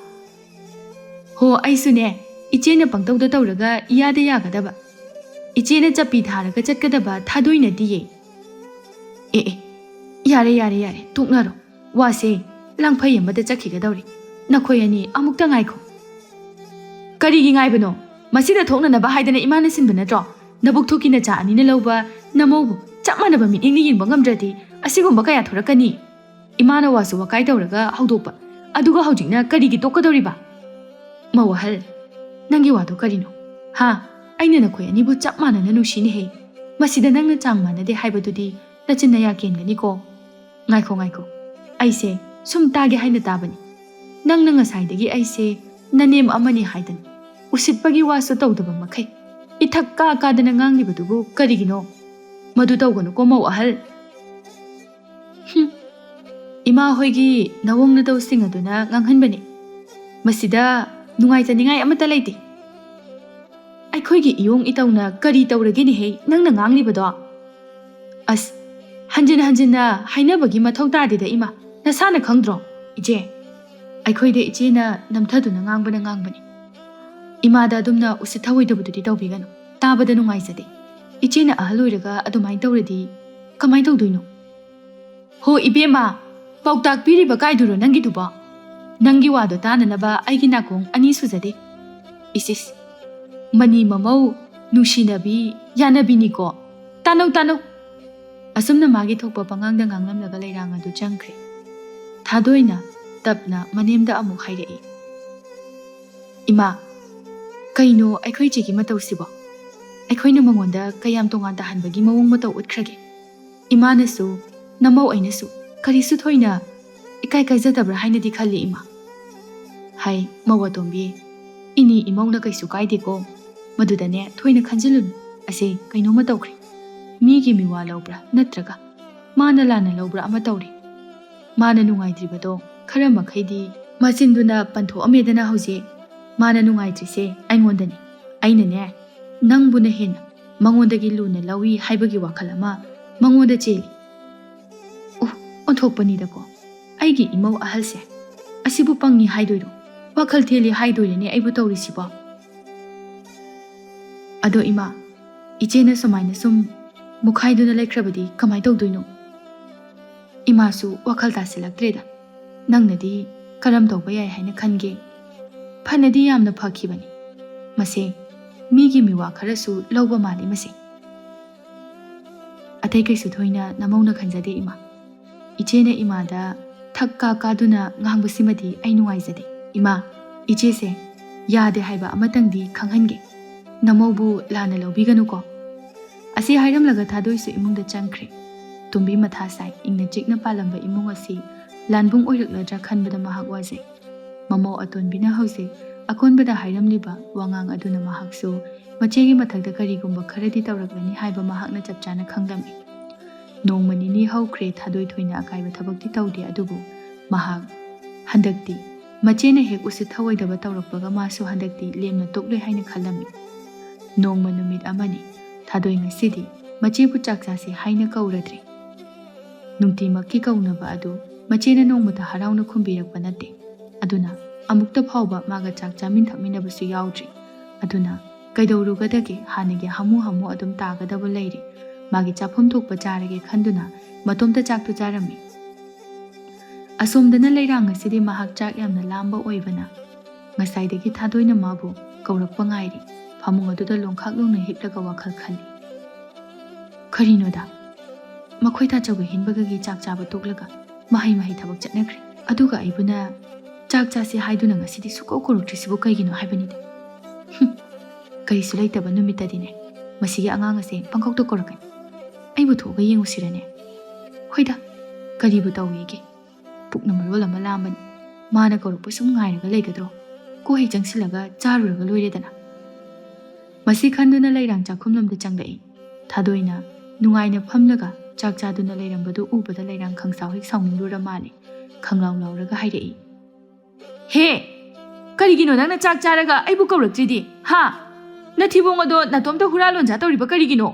Ho aisune ichena pangtawda tawraga iyada yagadaba. Ichena chapi tharaga chatkadaba thadoina diye. Yare tuknaro wase langphai amada chakhigadawri. Nakhoi ani amukta ngaikho. Karigi ngaibano masida thoknanaba haidana imana sinba natro. Nabuk thokina cha anina lawba namobu chapmanaba mitningni yingba ngamdradi asigumba kaya thorakani. Imana wasu wakai tawraga haudokpa aduga haujikna karigi tokkadawriba. Mawahal nangi wado karino? Aina nakhoi anibu chapmanana nushini he. Masida nangna changmanade haibadudi nachinna ya kengani ko. Ngaikho aise sum tage haina tabani. Nangna ngasaidagi aise nanem amani haidani. Usitpagi wasu tawdaba makai. Ithakka kadana ngangibadubu karigino? Madu tawganu ko mawahal. Ima hoigi nawongna tawsing aduna nganghanbani. Masida ꯅꯨꯡꯉꯥꯏꯖꯅꯤꯡꯉꯥꯏ ꯑꯃꯠꯇ ꯂꯩꯇꯦ꯫ ꯑꯩꯈꯣꯏꯒꯤ ꯏꯌꯣꯡ ꯏꯇꯧꯅ ꯀꯔꯤ ꯇꯧꯔꯒꯦꯅꯦꯍꯦ ꯅꯪꯅ ꯉꯥꯡꯂꯤꯕꯗꯣ? ꯑꯁ, ꯍꯟꯖꯤꯟꯅ ꯍꯥꯏꯅꯕꯒꯤ ꯃꯊꯧ ꯇꯥꯗꯦꯗ ꯏꯃꯥ, ꯅꯁꯥꯅ ꯈꯪꯗ꯭ꯔꯣ? ꯏꯆꯦ, ꯑꯩꯈꯣꯏꯗ ꯏꯆꯦꯅ ꯅꯝꯊꯗꯨꯅ ꯉꯥꯡꯕꯅꯤ꯫ ꯏꯃꯥꯗ ꯑꯗꯨꯝꯅ ꯎꯁꯤꯠ ꯊꯑꯣꯏꯗꯕꯗꯨꯗꯤ ꯇꯧꯕꯤꯒꯅꯨ, ꯇꯥꯕꯗ ꯅꯨꯡꯉꯥꯏꯖꯗꯦ꯫ ꯏꯆꯦꯅ ꯑꯍꯜ ꯑꯣꯏꯔꯒ ꯑꯗꯨꯃꯥꯏꯅ ꯇꯧꯔꯗꯤ ꯀꯃꯥꯏꯅ ꯇꯧꯗꯣꯏꯅꯣ? ꯍꯣ ꯏꯕꯦꯝꯃ, ꯄꯥꯎꯇꯥꯛ ꯄꯤꯔꯤꯕ ꯀꯥꯏꯗꯨꯔꯣ ꯅꯪꯒꯤꯗꯨꯕꯣ? ꯅꯪꯒꯤ ꯋꯥꯗꯣ ꯇꯥꯅꯅꯕ ꯑꯩꯒꯤ ꯅꯥꯀꯣꯡ ꯑꯅꯤ ꯁꯨꯖꯗꯦ꯫ ꯏꯁ, ꯃꯅꯤ ꯃꯃꯧ ꯅꯨꯡꯁꯤꯅꯕꯤ ꯌꯥꯅꯕꯤꯅꯤꯀꯣ, ꯇꯥꯅꯧ꯫ ꯑꯁꯨꯝꯅ ꯃꯥꯒꯤ ꯊꯣꯛꯄ ꯄꯉꯥꯡꯗ ꯉꯥꯡꯂꯝꯂꯒ ꯂꯩꯔꯥꯡ ꯑꯗꯨ ꯆꯪꯈ꯭ꯔꯦ꯫ ꯊꯥꯗꯣꯏꯅ ꯇꯞꯅ ꯃꯅꯦꯝꯗ ꯑꯃꯨꯛ ꯍꯥꯏꯔꯛꯏ, ꯏꯃꯥ, ꯀꯩꯅꯣ ꯑꯩꯈꯣꯏ ꯆꯦꯒꯤ ꯃꯇꯧꯁꯤꯕꯣ? ꯑꯩꯈꯣꯏꯅ ꯃꯉꯣꯟꯗ ꯀꯌꯥꯝ ꯇꯣꯉꯥꯟ ꯇꯥꯍꯟꯕꯒꯤ ꯃꯑꯣꯡ ꯃꯇꯧ ꯎꯠꯈ꯭ꯔꯒꯦ? ꯏꯃꯥꯅꯁꯨ ꯅꯃꯧ ꯑꯩꯅꯁꯨ ꯀꯔꯤꯁꯨ ꯊꯣꯏꯅ ꯏꯀꯥꯏ ꯀꯥꯏꯖꯗꯕ꯭ꯔꯥ ꯍꯥꯏꯅꯗꯤ ꯈꯜꯂꯤ ꯏꯃꯥ꯫ ꯍꯥꯏ ꯃꯧ ꯑꯇꯣꯝꯕꯤ, ꯏꯅꯤ ꯏꯃꯧꯅ ꯀꯩꯁꯨ ꯀꯥꯏꯗꯦꯀꯣ, ꯃꯗꯨꯗꯅꯦ ꯊꯣꯏꯅ ꯈꯟꯖꯤꯜꯂꯨꯅꯨ꯫ ꯑꯁꯤ ꯀꯩꯅꯣꯝꯃ ꯇꯧꯈ꯭ꯔꯦ, ꯃꯤꯒꯤ ꯃꯤꯋꯥ ꯂꯧꯕ꯭ꯔꯥ ꯅꯠꯇ꯭ꯔꯒ ꯃꯥꯅ ꯂꯥꯟꯅ ꯂꯧꯕ꯭ꯔꯥ ꯑꯃ ꯇꯧꯔꯤ꯫ ꯃꯥꯅ ꯅꯨꯡꯉꯥꯏꯇ꯭ꯔꯤꯕꯗꯣ ꯈꯔ ꯃꯈꯩꯗꯤ ꯃꯆꯤꯟꯗꯨꯅ ꯄꯟꯊꯣꯛꯑꯝꯃꯦꯗꯅ ꯍꯧꯖꯤꯛ꯫ ꯃꯥꯅ ꯅꯨꯡꯉꯥꯏꯇ꯭ꯔꯤꯁꯦ ꯑꯩꯉꯣꯟꯗꯅꯤ꯫ ꯑꯩꯅꯅꯦ ꯅꯪꯕꯨꯅ ꯍꯦꯟꯅ ꯃꯉꯣꯟꯗꯒꯤ ꯂꯨꯅ ꯂꯧꯏ ꯍꯥꯏꯕꯒꯤ ꯋꯥꯈꯜ ꯑꯃ ꯃꯉꯣꯟꯗ ꯆꯦꯜꯂꯤ꯫ ꯑꯣꯟꯊꯣꯛꯄꯅꯤꯗꯀꯣ, ꯑꯩꯒꯤ ꯏꯃꯧ ꯑꯍꯜꯁꯦ ꯑꯁꯤꯕꯨ ꯄꯪꯉꯤ ꯍꯥꯏꯗꯣꯏꯔꯣ, ꯋꯥꯈꯜ ꯊꯦꯜꯂꯤ ꯍꯥꯏꯗꯣꯏꯔꯅꯦ ꯑꯩꯕꯨ ꯇꯧꯔꯤꯁꯤꯕꯣ? ꯑꯗꯣ ꯏꯃꯥ, ꯏꯆꯦꯅ ꯁꯨꯃꯥꯏꯅ ꯁꯨꯝ ꯃꯨꯛꯈꯥꯏꯗꯨꯅ ꯂꯩꯈ꯭ꯔꯕꯗꯤ ꯀꯃꯥꯏ ꯇꯧꯗꯣꯏꯅꯣ? ꯏꯃꯥꯁꯨ ꯋꯥꯈꯜ ꯇꯥꯁꯤꯜꯂꯛꯇ꯭ꯔꯦꯗ꯫ ꯅꯪꯅꯗꯤ ꯀꯔꯝ ꯇꯧꯕ ꯌꯥꯏ ꯍꯥꯏꯅ ꯈꯟꯒꯦ? ꯐꯅꯗꯤ ꯌꯥꯝꯅ ꯐꯈꯤꯕꯅꯤ ꯃꯁꯦ, ꯃꯤꯒꯤ ꯃꯤꯋꯥ ꯈꯔꯁꯨ ꯂꯧꯕ ꯃꯥꯜꯂꯤ ꯃꯁꯦ꯫ ꯑꯇꯩ ꯀꯩꯁꯨ ꯊꯣꯏꯅ ꯅꯃꯧꯅ ꯈꯟꯖꯗꯦ ꯏꯃꯥ꯫ ꯏꯆꯦꯅ ꯏꯃꯥꯗ ꯊꯛ ꯀꯥꯗꯨꯅ ꯉꯥꯡꯕꯁꯤꯃꯗꯤ ꯑꯩ ꯅꯨꯡꯉꯥꯏꯖꯗꯦ꯫ ꯏꯃꯥ, ꯏꯆꯦꯁꯦ ꯌꯥꯗꯦ ꯍꯥꯏꯕ ꯑꯃꯇꯪꯗꯤ ꯈꯪꯍꯟꯒꯦ, ꯅꯃꯧꯕꯨ ꯂꯥꯟꯅ ꯂꯧꯕꯤꯒꯅꯨꯀꯣ꯫ ꯑꯁꯤ ꯍꯥꯏꯔꯝꯂꯒ ꯊꯥꯗꯣꯏꯁꯨ ꯏꯃꯨꯡꯗ ꯆꯪꯈ꯭ꯔꯦ꯫ ꯇꯨꯝꯕꯤ ꯃꯊꯥ ꯁꯥꯏ ꯏꯪꯅ ꯆꯤꯛꯅ ꯄꯥꯜꯂꯝꯕ ꯏꯃꯨꯡ ꯑꯁꯤ ꯂꯥꯟꯕꯨꯡ ꯑꯣꯏꯔꯛꯂꯗ꯭ꯔꯥ ꯈꯟꯕꯗ ꯃꯍꯥꯛ ꯋꯥꯖꯩ꯫ ꯃꯃꯧ ꯑꯇꯣꯟꯕꯤꯅ ꯍꯧꯖꯤꯛ ꯑꯀꯣꯟꯕꯗ ꯍꯥꯏꯔꯝꯂꯤꯕ ꯋꯥꯉꯥꯡ ꯑꯗꯨꯅ ꯃꯍꯥꯛꯁꯨ ꯃꯆꯦꯒꯤ ꯃꯊꯛꯇ ꯀꯔꯤꯒꯨꯝꯕ ꯈꯔꯗꯤ ꯇꯧꯔꯛꯂꯅꯤ ꯍꯥꯏꯕ ꯃꯍꯥꯛꯅ ꯆꯞ ꯆꯥꯅ ꯈꯪꯂꯝꯃꯤ꯫ ꯅꯣꯡꯃ ꯅꯤꯅꯤ ꯍꯧꯈ꯭ꯔꯦ ꯊꯥꯗꯣꯏ ꯊꯣꯏꯅ ꯑꯀꯥꯏꯕ ꯊꯕꯛꯇꯤ ꯇꯧꯗꯦ, ꯑꯗꯨꯕꯨ ꯃꯍꯥꯛ ꯍꯟꯗꯛꯇꯤ ꯃꯆꯦꯅ ꯍꯦꯛ ꯎꯁꯤꯠ ꯊꯑꯣꯏꯗꯕ ꯇꯧꯔꯛꯄꯒ ꯃꯥꯁꯨ ꯍꯟꯗꯛꯇꯤ ꯂꯦꯝꯅ ꯇꯣꯛꯂꯣꯏ ꯍꯥꯏꯅ ꯈꯜꯂꯝꯃꯤ꯫ ꯅꯣꯡꯃ ꯅꯨꯃꯤꯠ ꯑꯃꯅꯤ, ꯊꯥꯗꯣꯏ ꯉꯁꯤꯗꯤ ꯃꯆꯦꯕꯨ ꯆꯥꯛ ꯆꯥꯁꯦ ꯍꯥꯏꯅ ꯀꯧꯔꯗ꯭ꯔꯦ꯫ ꯅꯨꯡꯇꯤꯃꯛꯀꯤ ꯀꯧꯅꯕ ꯑꯗꯨ ꯃꯆꯦꯅ ꯅꯣꯡꯃꯇ ꯍꯔꯥꯎꯅ ꯈꯨꯝꯕꯤꯔꯛꯄ ꯅꯠꯇꯦ, ꯑꯗꯨꯅ ꯑꯃꯨꯛꯇ ꯐꯥꯎꯕ ꯃꯥꯒ ꯆꯥꯛ ꯆꯥꯃꯤꯟ ꯊꯛꯃꯤꯟꯅꯕꯁꯨ ꯌꯥꯎꯗ꯭ꯔꯤ꯫ ꯑꯗꯨꯅ ꯀꯩꯗꯧꯔꯨꯒꯗꯒꯦ, ꯍꯥꯟꯅꯒꯤ ꯍꯥꯃꯨ ꯑꯗꯨꯝ ꯇꯥꯒꯗꯕ ꯂꯩꯔꯤ꯫ ꯃꯥꯒꯤ ꯆꯥꯐꯝ ꯊꯣꯛꯄ ꯆꯥꯔꯒꯦ ꯈꯟꯗꯨꯅ ꯃꯇꯣꯝꯇ ꯆꯥꯛꯇꯨ ꯆꯥꯔꯝꯃꯤ꯫ ꯑꯁꯣꯝꯗꯅ ꯂꯩꯔꯥꯡ ꯑꯁꯤꯗꯤ ꯃꯍꯥꯛ ꯆꯥꯛ ꯌꯥꯝꯅ ꯂꯥꯝꯕ ꯑꯣꯏꯕꯅ ꯉꯁꯥꯏꯗꯒꯤ ꯊꯥꯗꯣꯏꯅ ꯃꯥꯕꯨ ꯀꯧꯔꯛꯄ ꯉꯥꯏꯔꯤ꯫ ꯐꯃꯨꯡ ꯑꯗꯨꯗ ꯂꯣꯡꯈꯥꯛ ꯂꯣꯡꯅ ꯍꯤꯞꯂꯒ ꯋꯥꯈꯜ ꯈꯜꯂꯤ꯫ ꯀꯔꯤꯅꯣꯗ, ꯃꯈꯣꯏ ꯇꯥꯆꯧꯒ ꯍꯤꯟꯕꯒꯒꯤ ꯆꯥꯛ ꯆꯥꯕ ꯇꯣꯛꯂꯒ ꯃꯍꯩ ꯊꯕꯛ ꯆꯠꯅꯈ꯭ꯔꯦ, ꯑꯗꯨꯒ ꯑꯩꯕꯨꯅ ꯆꯥꯛ ꯆꯥꯁꯦ ꯍꯥꯏꯗꯨꯅ ꯉꯁꯤꯗꯤ ꯁꯨꯀꯧ ꯀꯧꯔꯛꯇ꯭ꯔꯤꯁꯤꯕꯨ ꯀꯩꯒꯤꯅꯣ ꯍꯥꯏꯕꯅꯤꯗ꯫ ꯀꯔꯤꯁꯨ ꯂꯩꯇꯕ ꯅꯨꯃꯤꯠꯇꯗꯤꯅꯦ ꯃꯁꯤꯒꯤ ꯑꯉꯥꯡ ꯑꯁꯦ ꯄꯪꯀꯧꯇ ꯀꯧꯔꯛꯀꯅꯤ꯫ ꯑꯩꯕꯨ ꯊꯣꯛꯑꯒ ꯌꯦꯡꯉꯨꯁꯤꯔꯅꯦ? ꯍꯣꯏꯗ, ꯀꯔꯤꯕꯨ ꯇꯧꯋꯦꯒꯦ? ꯄꯨꯛꯅ ꯃꯔꯣꯜ ꯑꯃ ꯂꯥꯝꯕꯅꯤ, ꯃꯥꯅ ꯀꯧꯔꯛꯄ ꯁꯨꯝ ꯉꯥꯏꯔꯒ ꯂꯩꯒꯗ꯭ꯔꯣ? ꯀꯣꯍꯩ ꯆꯪꯁꯤꯜꯂꯒ ꯆꯥꯔꯨꯔꯒ ꯂꯣꯏꯔꯦꯗꯅ꯫ ꯃꯁꯤ ꯈꯟꯗꯨꯅ ꯂꯩꯔꯥꯡ ꯆꯥꯛꯈꯨꯝꯂꯣꯝꯗ ꯆꯪꯂꯛꯏ꯫ ꯊꯥꯗꯣꯏꯅ ꯅꯨꯡꯉꯥꯏꯅ ꯐꯝꯂꯒ ꯆꯥꯛ ꯆꯥꯗꯨꯅ ꯂꯩꯔꯝꯕꯗꯨ ꯎꯕꯗ ꯂꯩꯔꯥꯡ ꯈꯪꯁꯥꯎ ꯍꯦꯛ ꯁꯥꯎꯅꯤꯡꯂꯨꯔ ꯃꯥꯜꯂꯤ꯫ ꯈꯪꯂꯥꯎ ꯂꯥꯎꯔꯒ ꯍꯥꯏꯔꯛꯏ, ꯍꯦ, ꯀꯔꯤꯒꯤꯅꯣ ꯅꯪꯅ ꯆꯥꯛ ꯆꯥꯔꯒ ꯑꯩꯕꯨ ꯀꯧꯔꯛꯇ꯭ꯔꯤꯗꯤ? ꯍꯥ? ꯅꯊꯤꯕꯣꯡ ꯑꯗꯣ ꯅꯇꯣꯝꯇ ꯍꯨꯔꯥ ꯂꯣꯟꯖꯥ ꯇꯧꯔꯤꯕ ꯀꯔꯤꯒꯤꯅꯣ?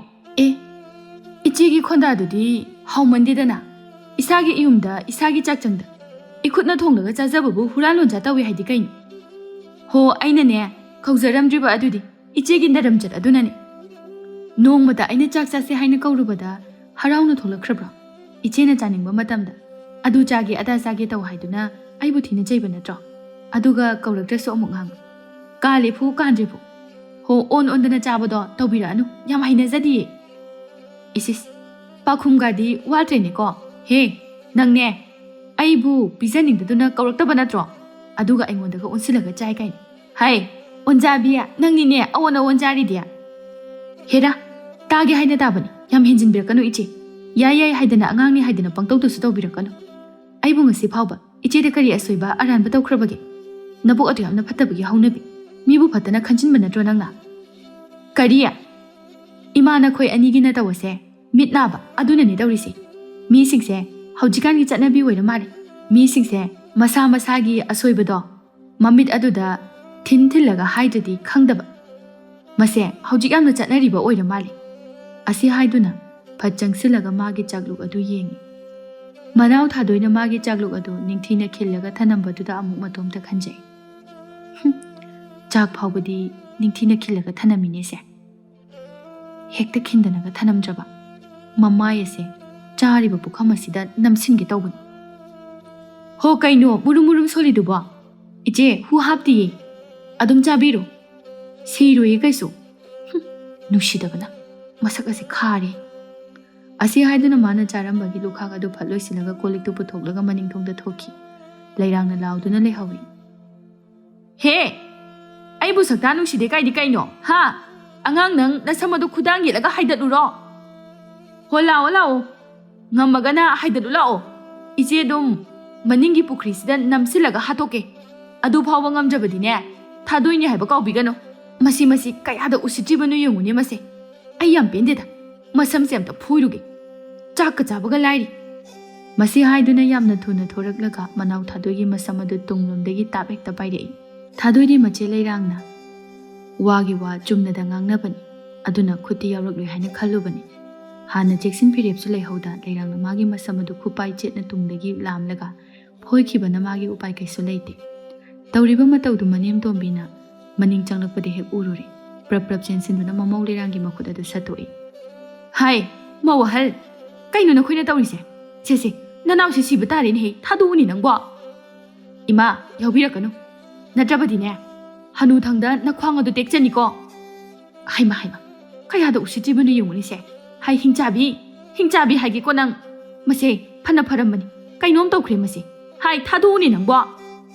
ꯏꯆꯦꯒꯤ ꯈꯣꯟꯗꯥꯗꯨꯗꯤ ꯍꯥꯎꯃꯟꯗꯦꯗꯅ꯫ ꯏꯁꯥꯒꯤ ꯏꯌꯨꯝꯗ ꯏꯁꯥꯒꯤ ꯆꯥꯛꯆꯪꯗ ꯏꯈꯨꯠꯅ ꯊꯣꯡꯂꯒ ꯆꯥꯖꯕꯕꯨ ꯍꯨꯔꯥ ꯂꯣꯟꯖꯥ ꯇꯧꯏ ꯍꯥꯏꯗꯤ ꯀꯩꯅꯣ? ꯍꯣ, ꯑꯩꯅꯅꯦ ꯀꯧꯖꯔꯝꯗ꯭ꯔꯤꯕ ꯑꯗꯨꯗꯤ ꯏꯆꯦꯒꯤ ꯅꯔꯝꯆꯠ ꯑꯗꯨꯅꯅꯦ꯫ ꯅꯣꯡꯃꯗ ꯑꯩꯅ ꯆꯥꯛ ꯆꯥꯁꯦ ꯍꯥꯏꯅ ꯀꯧꯔꯨꯕꯗ ꯍꯔꯥꯎꯅ ꯊꯣꯛꯂꯛꯈ꯭ꯔꯕ꯭ꯔꯣ? ꯏꯆꯦꯅ ꯆꯥꯅꯤꯡꯕ ꯃꯇꯝꯗ ꯑꯗꯨ ꯆꯥꯒꯦ ꯑꯗꯥ ꯆꯥꯒꯦ ꯇꯧ ꯍꯥꯏꯗꯨꯅ ꯑꯩꯕꯨ ꯊꯤꯅ ꯆꯩꯕ ꯅꯠꯇ꯭ꯔꯣ? ꯑꯗꯨꯒ ꯀꯧꯔꯛꯇ꯭ꯔꯁꯨ ꯑꯃꯨꯛ ꯉꯥꯡꯕ, ꯀꯥꯂꯦꯐꯨ ꯀꯥꯟꯗ꯭ꯔꯦꯐꯨ꯫ ꯍꯣ, ꯑꯣꯟꯗꯅ ꯆꯥꯕꯗꯣ ꯇꯧꯕꯤꯔꯛꯑꯅꯨ, ꯌꯥꯝ ꯍꯩꯅꯖꯗꯤꯌꯦ꯫ ꯏꯁ, ꯄꯥꯈꯨꯝꯒꯗꯤ ꯋꯥꯠꯇ꯭ꯔꯦꯅꯦꯀꯣ꯫ ꯍꯦ, ꯅꯪꯅꯦ ꯑꯩꯕꯨ ꯄꯤꯖꯅꯤꯡꯗꯗꯨꯅ ꯀꯧꯔꯛꯇꯕ ꯅꯠꯇ꯭ꯔꯣ? ꯑꯗꯨꯒ ꯑꯩꯉꯣꯟꯗꯒ ꯑꯣꯟꯁꯤꯜꯂꯒ ꯆꯥꯏ ꯀꯥꯏꯅ꯫ ꯍꯥꯏ ꯑꯣꯟꯖꯥꯕꯤ, ꯅꯪꯅꯤꯅꯦ ꯑꯑꯣꯟ ꯑꯑꯣꯟ ꯆꯥꯔꯤꯗꯤ꯫ ꯍꯦꯔꯥ, ꯇꯥꯒꯦ ꯍꯥꯏꯅ ꯇꯥꯕꯅꯤ, ꯌꯥꯝ ꯍꯦꯟꯖꯤꯟꯕꯤꯔꯛꯀꯅꯨ ꯏꯆꯦ꯫ ꯌꯥꯏ ꯍꯥꯏꯗꯅ ꯑꯉꯥꯡꯅꯤ ꯍꯥꯏꯗꯅ ꯄꯪꯇꯧꯗꯁꯨ ꯇꯧꯕꯤꯔꯛꯀꯅꯨ꯫ ꯑꯩꯕꯨ ꯉꯁꯤ ꯐꯥꯎꯕ ꯏꯆꯦꯗ ꯀꯔꯤ ꯑꯁꯣꯏꯕ ꯑꯔꯥꯟꯕ ꯇꯧꯈ꯭ꯔꯕꯒꯦ? ꯅꯕꯨꯛ ꯑꯗꯨ ꯌꯥꯝꯅ ꯐꯠꯇꯕꯒꯤ ꯍꯧꯅꯕꯤ, ꯃꯤꯕꯨ ꯐꯠꯇꯅ ꯈꯟꯖꯤꯟꯕ ꯅꯠꯇ꯭ꯔꯣ ꯅꯪꯅ? ꯀꯔꯤ? ꯏꯃꯥ ꯅꯈꯣꯏ ꯑꯅꯤꯒꯤꯅ ꯇꯧꯕꯁꯦ ꯃꯤꯠ ꯅꯥꯕ ꯑꯗꯨꯅꯅꯦ ꯇꯧꯔꯤꯁꯦ꯫ ꯃꯤꯁꯤꯡꯁꯦ ꯍꯧꯖꯤꯛꯀꯥꯟꯒꯤ ꯆꯠꯅꯕꯤ ꯑꯣꯏꯔ ꯃꯥꯜꯂꯦ꯫ ꯃꯤꯁꯤꯡꯁꯦ ꯃꯁꯥ ꯃꯁꯥꯒꯤ ꯑꯁꯣꯏꯕꯗꯣ ꯃꯃꯤꯠ ꯑꯗꯨꯗ ꯊꯤꯜꯂꯒ ꯍꯥꯏꯗ꯭ꯔꯗꯤ ꯈꯪꯗꯕ ꯃꯁꯦ ꯍꯧꯖꯤꯛ ꯌꯥꯝꯅ ꯆꯠꯅꯔꯤꯕ ꯑꯣꯏꯔ ꯃꯥꯜꯂꯤ ꯑꯁꯤ ꯍꯥꯏꯗꯨꯅ ꯐꯠ ꯆꯪꯁꯤꯜꯂꯒ ꯃꯥꯒꯤ ꯆꯥꯛꯂꯨꯛ ꯑꯗꯨ ꯌꯦꯡꯉꯤ ꯃꯅꯥꯎ ꯊꯥꯗꯣꯏꯅ ꯃꯥꯒꯤ ꯆꯥꯛꯂꯨꯛ ꯑꯗꯨ ꯅꯤꯡꯊꯤꯅ ꯈꯤꯜꯂꯒ ꯊꯅꯝꯕꯗꯨꯗ ꯑꯃꯨꯛ ꯃꯇꯣꯝꯇ ꯈꯟꯖꯩ ꯆꯥꯛ ꯐꯥꯎꯕꯗꯤ ꯅꯤꯡꯊꯤꯅ ꯈꯤꯜꯂꯒ ꯊꯅꯝꯃꯤꯅꯦꯁꯦ ꯍꯦꯛꯇ ꯈꯤꯟꯗꯅꯒ ꯊꯅꯝꯗ꯭ꯔꯕ ꯃꯃꯥꯏ ꯑꯁꯦ ꯆꯥꯔꯤꯕ ꯄꯨꯈꯝ ꯑꯁꯤꯗ ꯅꯝꯁꯤꯟꯒꯦ ꯇꯧꯕꯅꯤ ꯍꯣ ꯀꯩꯅꯣ ꯃꯨꯔꯨꯝ ꯃꯨꯔꯨꯝ ꯁꯣꯜꯂꯤꯗꯨꯕꯣ ꯏꯆꯦ ꯍꯨ ꯍꯥꯞꯇꯤꯌꯦ ꯑꯗꯨꯝ ꯆꯥꯕꯤꯔꯣ ꯁꯤꯔꯣꯏꯌꯦ ꯀꯩꯁꯨ ꯅꯨꯡꯁꯤꯗꯕꯅ ꯃꯁꯛ ꯑꯁꯤ ꯈꯥꯔꯦ ꯑꯁꯤ ꯍꯥꯏꯗꯨꯅ ꯃꯥꯅ ꯆꯥꯔꯝꯕꯒꯤ ꯂꯨꯈꯥꯛ ꯑꯗꯨ ꯐꯠ ꯂꯣꯏꯁꯤꯜꯂꯒ ꯀꯣꯜꯂꯤꯛꯇꯨ ꯄꯨꯊꯣꯛꯂꯒ ꯃꯅꯤꯡꯊꯣꯡꯗ ꯊꯣꯛꯈꯤ ꯂꯩꯔꯥꯡꯅ ꯂꯥꯎꯗꯨꯅ ꯂꯩꯍꯧꯏ ꯍꯦ ꯑꯩꯕꯨ ꯁꯛꯇꯥ ꯅꯨꯡꯁꯤꯗꯦ ꯀꯥꯏꯗꯤ ꯀꯩꯅꯣ ꯍꯥ ꯑꯉꯥꯡ ꯅꯪ ꯅꯁꯝ ꯑꯗꯨ ꯈꯨꯗꯥꯡ ꯌꯦꯠꯂꯒ ꯍꯥꯏꯗꯠꯂꯨꯔꯣ ꯍꯣ ꯂꯥꯛꯑꯣ ꯂꯥꯛꯑꯣ ꯉꯝꯃꯒꯅ ꯍꯥꯏꯗꯠꯂꯨ ꯂꯥꯛꯑꯣ ꯏꯆꯦ ꯑꯗꯨꯝ ꯃꯅꯤꯡꯒꯤ ꯄꯨꯈ꯭ꯔꯤꯁꯤꯗ ꯅꯝꯁꯤꯜꯂꯒ ꯍꯥꯠꯇꯣꯛꯀꯦ ꯑꯗꯨ ꯐꯥꯎꯕ ꯉꯝꯖꯕꯗꯤꯅꯦ ꯊꯥꯗꯣꯏꯅꯦ ꯍꯥꯏꯕ ꯀꯥꯎꯕꯤꯒꯅꯨ ꯃꯁꯤ ꯀꯌꯥꯗ ꯎꯁꯤꯠꯇ꯭ꯔꯤꯕꯅꯣ ꯌꯦꯡꯉꯨꯅꯦ ꯃꯁꯦ ꯑꯩ ꯌꯥꯝ ꯄꯦꯟꯗꯦꯗ ꯃꯁꯝꯁꯦ ꯑꯝꯇ ꯐꯣꯏꯔꯨꯒꯦ ꯆꯥꯛꯀ ꯆꯥꯕꯒ ꯂꯥꯏꯔꯤ ꯃꯁꯤ ꯍꯥꯏꯗꯨꯅ ꯌꯥꯝꯅ ꯊꯨꯅ ꯊꯣꯔꯛꯂꯒ ꯃꯅꯥꯎ ꯊꯥꯗꯣꯏꯒꯤ ꯃꯁꯝ ꯑꯗꯨ ꯇꯨꯡꯂꯣꯝꯗꯒꯤ ꯇꯥꯞ ꯍꯦꯛꯇ ꯄꯥꯏꯔꯛꯏ ꯊꯥꯗꯣꯏꯗꯤ ꯃꯆꯦ ꯂꯩꯔꯥꯡꯅ ꯋꯥꯒꯤ ꯋꯥ ꯆꯨꯝꯅꯗ ꯉꯥꯡꯅꯕꯅꯤ ꯑꯗꯨꯅ ꯈꯨꯠꯇꯤ ꯌꯥꯎꯔꯛꯂꯣꯏ ꯍꯥꯏꯅ ꯈꯜꯂꯨꯕꯅꯤ ꯍꯥꯟꯅ ꯆꯦꯛꯁꯤꯟ ꯐꯤꯔꯦꯞꯁꯨ ꯂꯩꯍꯧꯗ ꯂꯩꯔꯥꯡꯅ ꯃꯥꯒꯤ ꯃꯁꯝ ꯑꯗꯨ ꯈꯨꯄꯥꯏ ꯆꯦꯠꯅ ꯇꯨꯡꯗꯒꯤ ꯂꯥꯝꯂꯒ ꯐꯣꯏꯈꯤꯕꯅ ꯃꯥꯒꯤ ꯎꯄꯥꯏ ꯀꯩꯁꯨ ꯂꯩꯇꯦ ꯇꯧꯔꯤꯕ ꯃꯇꯧꯗꯨ ꯃꯅꯦꯝꯇꯣꯝꯕꯤꯅ ꯃꯅꯤꯡ ꯆꯪꯂꯛꯄꯗ ꯍꯦꯛ ꯎꯔꯨꯔꯤ ꯄ꯭ꯔꯞ ꯆꯦꯟꯁꯤꯟꯗꯨꯅ ꯃꯃꯧ ꯂꯩꯔꯥꯡꯒꯤ ꯃꯈꯨꯠ ꯑꯗꯨ ꯁꯠꯇꯣꯛꯏ ꯍꯥꯏ ꯃꯧ ꯑꯍꯜ ꯀꯩꯅꯣ ꯅꯈꯣꯏꯅ ꯇꯧꯔꯤꯁꯦ ꯁꯦ ꯅꯅꯥꯎꯁꯦ ꯁꯤꯕ ꯇꯥꯔꯦꯅꯦꯍꯦ ꯊꯥꯗꯣꯛꯎꯅꯤ ꯅꯪꯕꯣ ꯏꯃꯥ ꯌꯥꯎꯕꯤꯔꯛꯀꯅꯨ ꯅꯠꯇ꯭ꯔꯕꯗꯤꯅꯦ ꯍꯅꯨꯊꯪꯗ ꯅꯈ꯭ꯋꯥꯡ ꯑꯗꯨ ꯇꯦꯛꯆꯅꯤꯀꯣ ꯍꯩꯃ ꯀꯌꯥꯗ ꯎꯁꯤꯠꯇ꯭ꯔꯤꯕꯅꯣ ꯌꯦꯡꯉꯨꯅꯤꯁꯦ ꯍꯥꯏ ꯍꯤꯡꯆꯥꯕꯤ ꯍꯥꯏꯒꯦꯀꯣ ꯅꯪ ꯃꯁꯦ ꯐꯅ ꯐꯔꯝꯕꯅꯤ ꯀꯩꯅꯣꯝ ꯇꯧꯈ꯭ꯔꯦ ꯃꯁꯦ ꯍꯥꯏ ꯊꯥꯗꯣꯛꯎꯅꯤ ꯅꯪꯕꯣ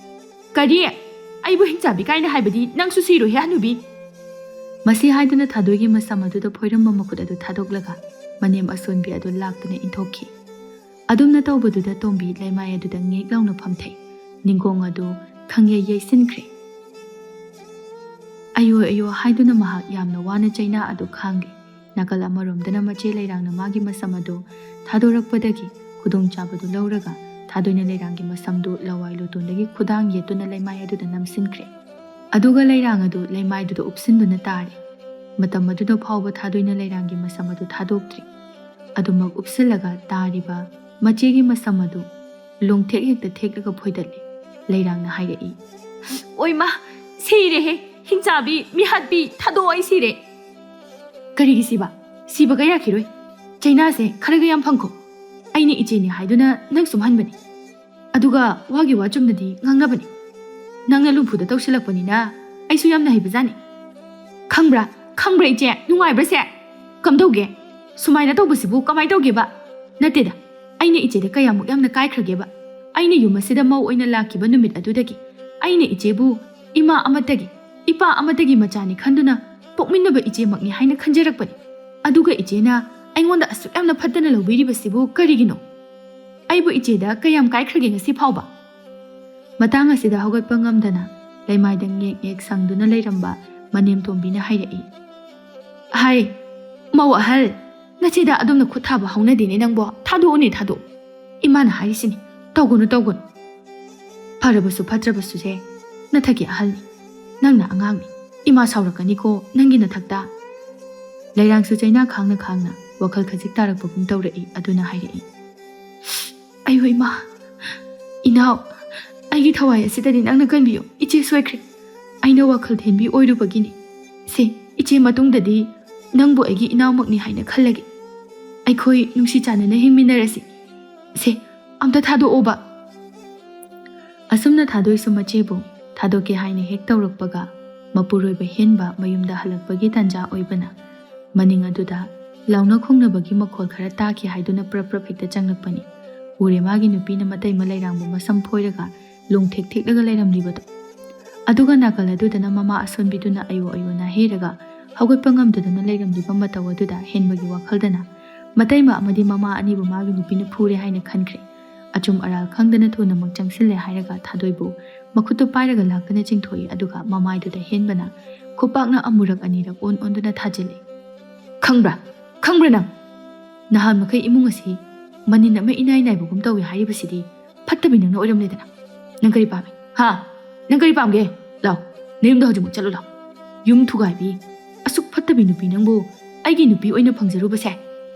ꯀꯔꯤ ꯑꯩꯕꯨ ꯍꯤꯡꯆꯥꯕꯤ ꯀꯥꯏꯅ ꯍꯥꯏꯕꯗꯤ ꯅꯪꯁꯨ ꯁꯤꯔꯣꯏꯍꯦ ꯍꯅꯨꯕꯤ ꯃꯁꯤ ꯍꯥꯏꯗꯨꯅ ꯊꯥꯗꯣꯏꯒꯤ ꯃꯁꯝ ꯑꯗꯨꯗ ꯐꯣꯏꯔꯝꯕ ꯃꯈꯨꯠ ꯑꯗꯨ ꯊꯥꯗꯣꯛꯂꯒ ꯃꯅꯦꯝ ꯑꯁꯣꯟꯕꯤ ꯑꯗꯨ ꯂꯥꯛꯇꯨꯅ ꯏꯟꯊꯣꯛꯈꯤ ꯑꯗꯨꯝꯅ ꯇꯧꯕꯗꯨꯗ ꯇꯣꯝꯕꯤ ꯂꯩꯃꯥꯏ ꯑꯗꯨꯗ ꯉꯦꯛ ꯂꯥꯎꯅ ꯐꯝꯊꯩ ꯅꯤꯡꯒꯣꯡ ꯑꯗꯨ ꯈꯪꯌꯩ ꯌꯩꯁꯤꯟꯈ꯭ꯔꯦ ꯑꯌꯣ ꯍꯥꯏꯗꯨꯅ ꯃꯍꯥꯛ ꯌꯥꯝꯅ ꯋꯥꯅ ꯆꯩꯅꯥ ꯑꯗꯨ ꯈꯥꯡꯈꯤ ꯅꯥꯀꯜ ꯑꯃꯔꯣꯝꯗꯅ ꯃꯆꯦ ꯂꯩꯔꯥꯡꯅ ꯃꯥꯒꯤ ꯃꯁꯝ ꯑꯗꯨ ꯊꯥꯗꯣꯔꯛꯄꯗꯒꯤ ꯈꯨꯗꯣꯡꯆꯥꯕꯗꯨ ꯂꯧꯔꯒ ꯊꯥꯗꯣꯏꯅ ꯂꯩꯔꯥꯡꯒꯤ ꯃꯁꯝꯗꯨ ꯂꯋꯥꯏ ꯂꯨꯇꯣꯟꯗꯒꯤ ꯈꯨꯗꯥꯡ ꯌꯦꯠꯇꯨꯅ ꯂꯩꯃꯥꯏ ꯑꯗꯨꯗ ꯅꯝꯁꯤꯟꯈ꯭ꯔꯦ ꯑꯗꯨꯒ ꯂꯩꯔꯥꯡ ꯑꯗꯨ ꯂꯩꯃꯥꯏꯗꯨꯗ ꯎꯞꯁꯤꯟꯗꯨꯅ ꯇꯥꯔꯤ ꯃꯇꯝ ꯑꯗꯨꯗ ꯐꯥꯎꯕ ꯊꯥꯗꯣꯏꯅ ꯂꯩꯔꯥꯡꯒꯤ ꯃꯁꯝ ꯑꯗꯨ ꯊꯥꯗꯣꯛꯇ꯭ꯔꯤ ꯑꯗꯨꯃꯛ ꯎꯞꯁꯤꯜꯂꯒ ꯇꯥꯔꯤꯕ ꯃꯆꯦꯒꯤ ꯃꯁꯝ ꯑꯗꯨ ꯂꯣꯡꯊꯦꯛ ꯍꯦꯛꯇ ꯊꯦꯛꯂꯒ ꯐꯣꯏꯗꯠꯂꯤ ꯂꯩꯔꯥꯡꯅ ꯍꯥꯏꯔꯛꯏ ꯑꯣꯏꯃꯥ ꯁꯤꯔꯦꯍꯦ ꯍꯤꯡꯆꯥꯕꯤ ꯃꯤꯍꯥꯠꯄꯤ ꯊꯥꯗꯣꯛꯑꯣ ꯑꯩ ꯁꯤꯔꯦ ꯀꯔꯤꯒꯤ ꯁꯤꯕꯒ ꯌꯥꯈꯤꯔꯣꯏ ꯆꯩꯅꯥꯁꯦ ꯈꯔꯒ ꯌꯥꯝ ꯐꯪꯈꯣ ꯑꯩꯅ ꯏꯆꯦꯅꯤ ꯍꯥꯏꯗꯨꯅ ꯅꯪ ꯁꯨꯝꯍꯟꯕꯅꯤ ꯑꯗꯨꯒ ꯋꯥꯒꯤ ꯋꯥ ꯆꯨꯝꯅꯗꯤ ꯉꯥꯡꯅꯕꯅꯤ ꯅꯪꯅ ꯂꯨꯝꯐꯨꯗ ꯇꯧꯁꯤꯜꯂꯛꯄꯅꯤꯅ ꯑꯩꯁꯨ ꯌꯥꯝꯅ ꯍꯩꯕꯖꯥꯠꯅꯤ ꯈꯪꯕ꯭ꯔꯥ ꯏꯆꯦ ꯅꯨꯡꯉꯥꯏꯕ꯭ꯔꯥꯁꯦ ꯀꯝꯗꯧꯒꯦ ꯁꯨꯃꯥꯏꯅ ꯇꯧꯕꯁꯤꯕꯨ ꯀꯃꯥꯏꯅ ꯇꯧꯒꯦꯕ ꯅꯠꯇꯦꯗ ꯑꯩꯅ ꯏꯆꯦꯗ ꯀꯌꯥꯃꯨꯛ ꯌꯥꯝꯅ ꯀꯥꯏꯈ꯭ꯔꯒꯦꯕ ꯑꯩꯅ ꯌꯨꯝ ꯑꯁꯤꯗ ꯃꯧ ꯑꯣꯏꯅ ꯂꯥꯛꯈꯤꯕ ꯅꯨꯃꯤꯠ ꯑꯗꯨꯗꯒꯤ ꯑꯩꯅ ꯏꯆꯦꯕꯨ ꯏꯃꯥ ꯑꯃꯠꯇꯒꯤ ꯏꯄꯥ ꯑꯃꯠꯇꯒꯤ ꯃꯆꯥꯅꯤ ꯈꯟꯗꯨꯅ ꯄꯣꯛꯃꯤꯟꯅꯕ ꯏꯆꯦꯃꯛꯅꯤ ꯍꯥꯏꯅ ꯈꯟꯖꯔꯛꯄꯅꯤ ꯑꯗꯨꯒ ꯏꯆꯦꯅ ꯑꯩꯉꯣꯟꯗ ꯑꯁꯨꯛ ꯌꯥꯝꯅ ꯐꯠꯇꯅ ꯂꯧꯕꯤꯔꯤꯕꯁꯤꯕꯨ ꯀꯔꯤꯒꯤꯅꯣ ꯑꯩꯕꯨ ꯏꯆꯦꯗ ꯀꯌꯥꯝ ꯀꯥꯏꯈ꯭ꯔꯒꯦ ꯉꯁꯤ ꯐꯥꯎꯕ ꯃꯇꯥꯡ ꯑꯁꯤꯗ ꯍꯧꯒꯠꯄ ꯉꯝꯗꯅ ꯂꯩꯃꯥꯏꯗ ꯉꯦꯛ ꯁꯪꯗꯨꯅ ꯂꯩꯔꯝꯕ ꯃꯅꯦꯝꯇꯣꯝꯕꯤꯅ ꯍꯥꯏꯔꯛꯏ ꯍꯥꯏ ꯃꯧ ꯑꯍꯜ ꯅꯆꯦꯗ ꯑꯗꯨꯝꯅ ꯈꯨꯠ ꯊꯥꯕ ꯍꯧꯅꯗꯦꯅꯦ ꯅꯪꯕꯣ ꯊꯥꯗꯣꯛꯎꯅꯦ ꯏꯃꯥꯅ ꯍꯥꯏꯔꯤꯁꯤꯅꯤ ꯇꯧꯒꯅꯨ ꯐꯔꯕꯁꯨ ꯐꯠꯇ꯭ꯔꯕꯁꯨꯁꯦ ꯅꯊꯛꯀꯤ ꯑꯍꯜꯅꯤ ꯅꯪꯅ ꯑꯉꯥꯡꯅꯤ ꯏꯃꯥ ꯁꯥꯎꯔꯛꯀꯅꯤꯀꯣ ꯅꯪꯒꯤ ꯅꯊꯛꯇ ꯂꯩꯔꯥꯡꯁꯨ ꯆꯩꯅꯥ ꯈꯥꯡꯅ ꯋꯥꯈꯜ ꯈꯖꯤꯛ ꯇꯥꯔꯛꯄꯒꯨꯝ ꯇꯧꯔꯛꯏ ꯑꯗꯨꯅ ꯍꯥꯏꯔꯛꯏ ꯑꯩꯌꯣ ꯏꯃꯥ ꯏꯅꯥꯎ ꯑꯩꯒꯤ ꯊꯋꯥꯏ ꯑꯁꯤꯗꯗꯤ ꯅꯪꯅ ꯀꯟꯕꯤꯌꯨ ꯏꯆꯦ ꯁꯣꯏꯈ꯭ꯔꯦ ꯑꯩꯅ ꯋꯥꯈꯜ ꯊꯦꯟꯕꯤ ꯑꯣꯏꯔꯨꯕꯒꯤꯅꯤ ꯏꯆꯦ ꯃꯇꯨꯡꯗꯗꯤ ꯅꯪꯕꯨ ꯑꯩꯒꯤ ꯏꯅꯥꯎꯃꯛꯅꯤ ꯍꯥꯏꯅ ꯈꯜꯂꯒꯦ ꯑꯩꯈꯣꯏ ꯅꯨꯡꯁꯤ ꯆꯥꯟꯅꯅ ꯍꯤꯡꯃꯤꯟꯅꯔꯁꯤ ꯑꯝꯇ ꯊꯥꯗꯣꯛꯑꯣꯕ ꯑꯁꯨꯝꯅ ꯊꯥꯗꯣꯏꯁꯨ ꯃꯆꯦꯕꯨ ꯊꯥꯗꯣꯛꯀꯦ ꯍꯥꯏꯅ ꯍꯦꯛ ꯇꯧꯔꯛꯄꯒ ꯃꯄꯨꯔꯣꯏꯕ ꯍꯦꯟꯕ ꯃꯌꯨꯝꯗ ꯍꯜꯂꯛꯄꯒꯤ ꯇꯥꯟꯖꯥ ꯑꯣꯏꯕꯅ ꯃꯅꯤꯡ ꯑꯗꯨꯗ ꯂꯥꯎꯅ ꯈꯣꯡꯅꯕꯒꯤ ꯃꯈꯣꯜ ꯈꯔ ꯇꯥꯈꯤ ꯍꯥꯏꯗꯨꯅ ꯄ꯭ꯔꯞ ꯍꯦꯛꯇ ꯆꯪꯂꯛꯄꯅꯤ ꯎꯔꯦ ꯃꯥꯒꯤ ꯅꯨꯄꯤꯅ ꯃꯇꯩꯃ ꯂꯩꯔꯥꯡꯕꯨ ꯃꯁꯝ ꯐꯣꯏꯔꯒ ꯂꯣꯡꯊꯦꯛ ꯊꯦꯛꯂꯒ ꯂꯩꯔꯝꯂꯤꯕꯗꯣ ꯑꯗꯨꯒ ꯅꯥꯀꯜ ꯑꯗꯨꯗꯅ ꯃꯃꯥ ꯑꯁꯣꯟꯕꯤꯗꯨꯅ ꯑꯌꯣꯅꯥ ꯍꯩꯔꯒ ꯍꯧꯒꯠꯄ ꯉꯝꯗꯗꯨꯅ ꯂꯩꯔꯝꯂꯤꯕ ꯃꯇꯧ ꯑꯗꯨꯗ ꯍꯦꯟꯕꯒꯤ ꯋꯥꯈꯜꯗꯅ ꯃꯇꯩꯃ ꯑꯃꯗꯤ ꯃꯃꯥ ꯑꯅꯤꯕꯨ ꯃꯥꯒꯤ ꯅꯨꯄꯤꯅ ꯐꯨꯔꯦ ꯍꯥꯏꯅ ꯈꯟꯈ꯭ꯔꯦ ꯑꯆꯨꯝ ꯑꯔꯥꯜ ꯈꯪꯗꯅ ꯊꯨꯅꯃꯛ ꯆꯪꯁꯤꯜꯂꯦ ꯍꯥꯏꯔꯒ ꯊꯥꯗꯣꯏꯕꯨ ꯃꯈꯨꯠꯇꯨ ꯄꯥꯏꯔꯒ ꯂꯥꯛꯇꯨꯅ ꯆꯤꯡꯊꯣꯛꯏ ꯑꯗꯨꯒ ꯃꯃꯥꯏꯗꯨꯗ ꯍꯦꯟꯕꯅ ꯈꯨꯄꯥꯛꯅ ꯑꯃꯨꯔꯛ ꯑꯅꯤꯔꯛ ꯑꯣꯟꯗꯨꯅ ꯊꯥꯖꯤꯜꯂꯤ ꯈꯪꯕ꯭ꯔꯥ ꯅꯪ ꯅꯍꯥꯟ ꯃꯈꯩ ꯏꯃꯨꯡ ꯑꯁꯤ ꯃꯅꯤꯟ ꯑꯃ ꯏꯅꯥꯏ ꯅꯥꯏꯕꯒꯨꯝ ꯇꯧꯏ ꯍꯥꯏꯔꯤꯕꯁꯤꯗꯤ ꯐꯠꯇꯕꯤ ꯅꯪꯅ ꯑꯣꯏꯔꯝꯂꯦꯗꯅ ꯅꯪ ꯀꯔꯤ ꯄꯥꯝꯃꯤ ꯅꯪ ꯀꯔꯤ ꯄꯥꯝꯒꯦ ꯂꯥꯎ ꯅꯌꯨꯝꯗ ꯍꯧꯖꯤꯛꯃꯛ ꯆꯠꯂꯨ ꯂꯥꯎ ꯌꯨꯝ ꯊꯨꯒꯥꯏꯕꯤ ꯑꯁꯨꯛ ꯐꯠꯇꯕꯤ ꯅꯨꯄꯤ ꯅꯪꯕꯨ ꯑꯩꯒꯤ ꯅꯨꯄꯤ ꯑꯣꯏꯅ ꯐꯪꯖꯔꯨꯕꯁꯦ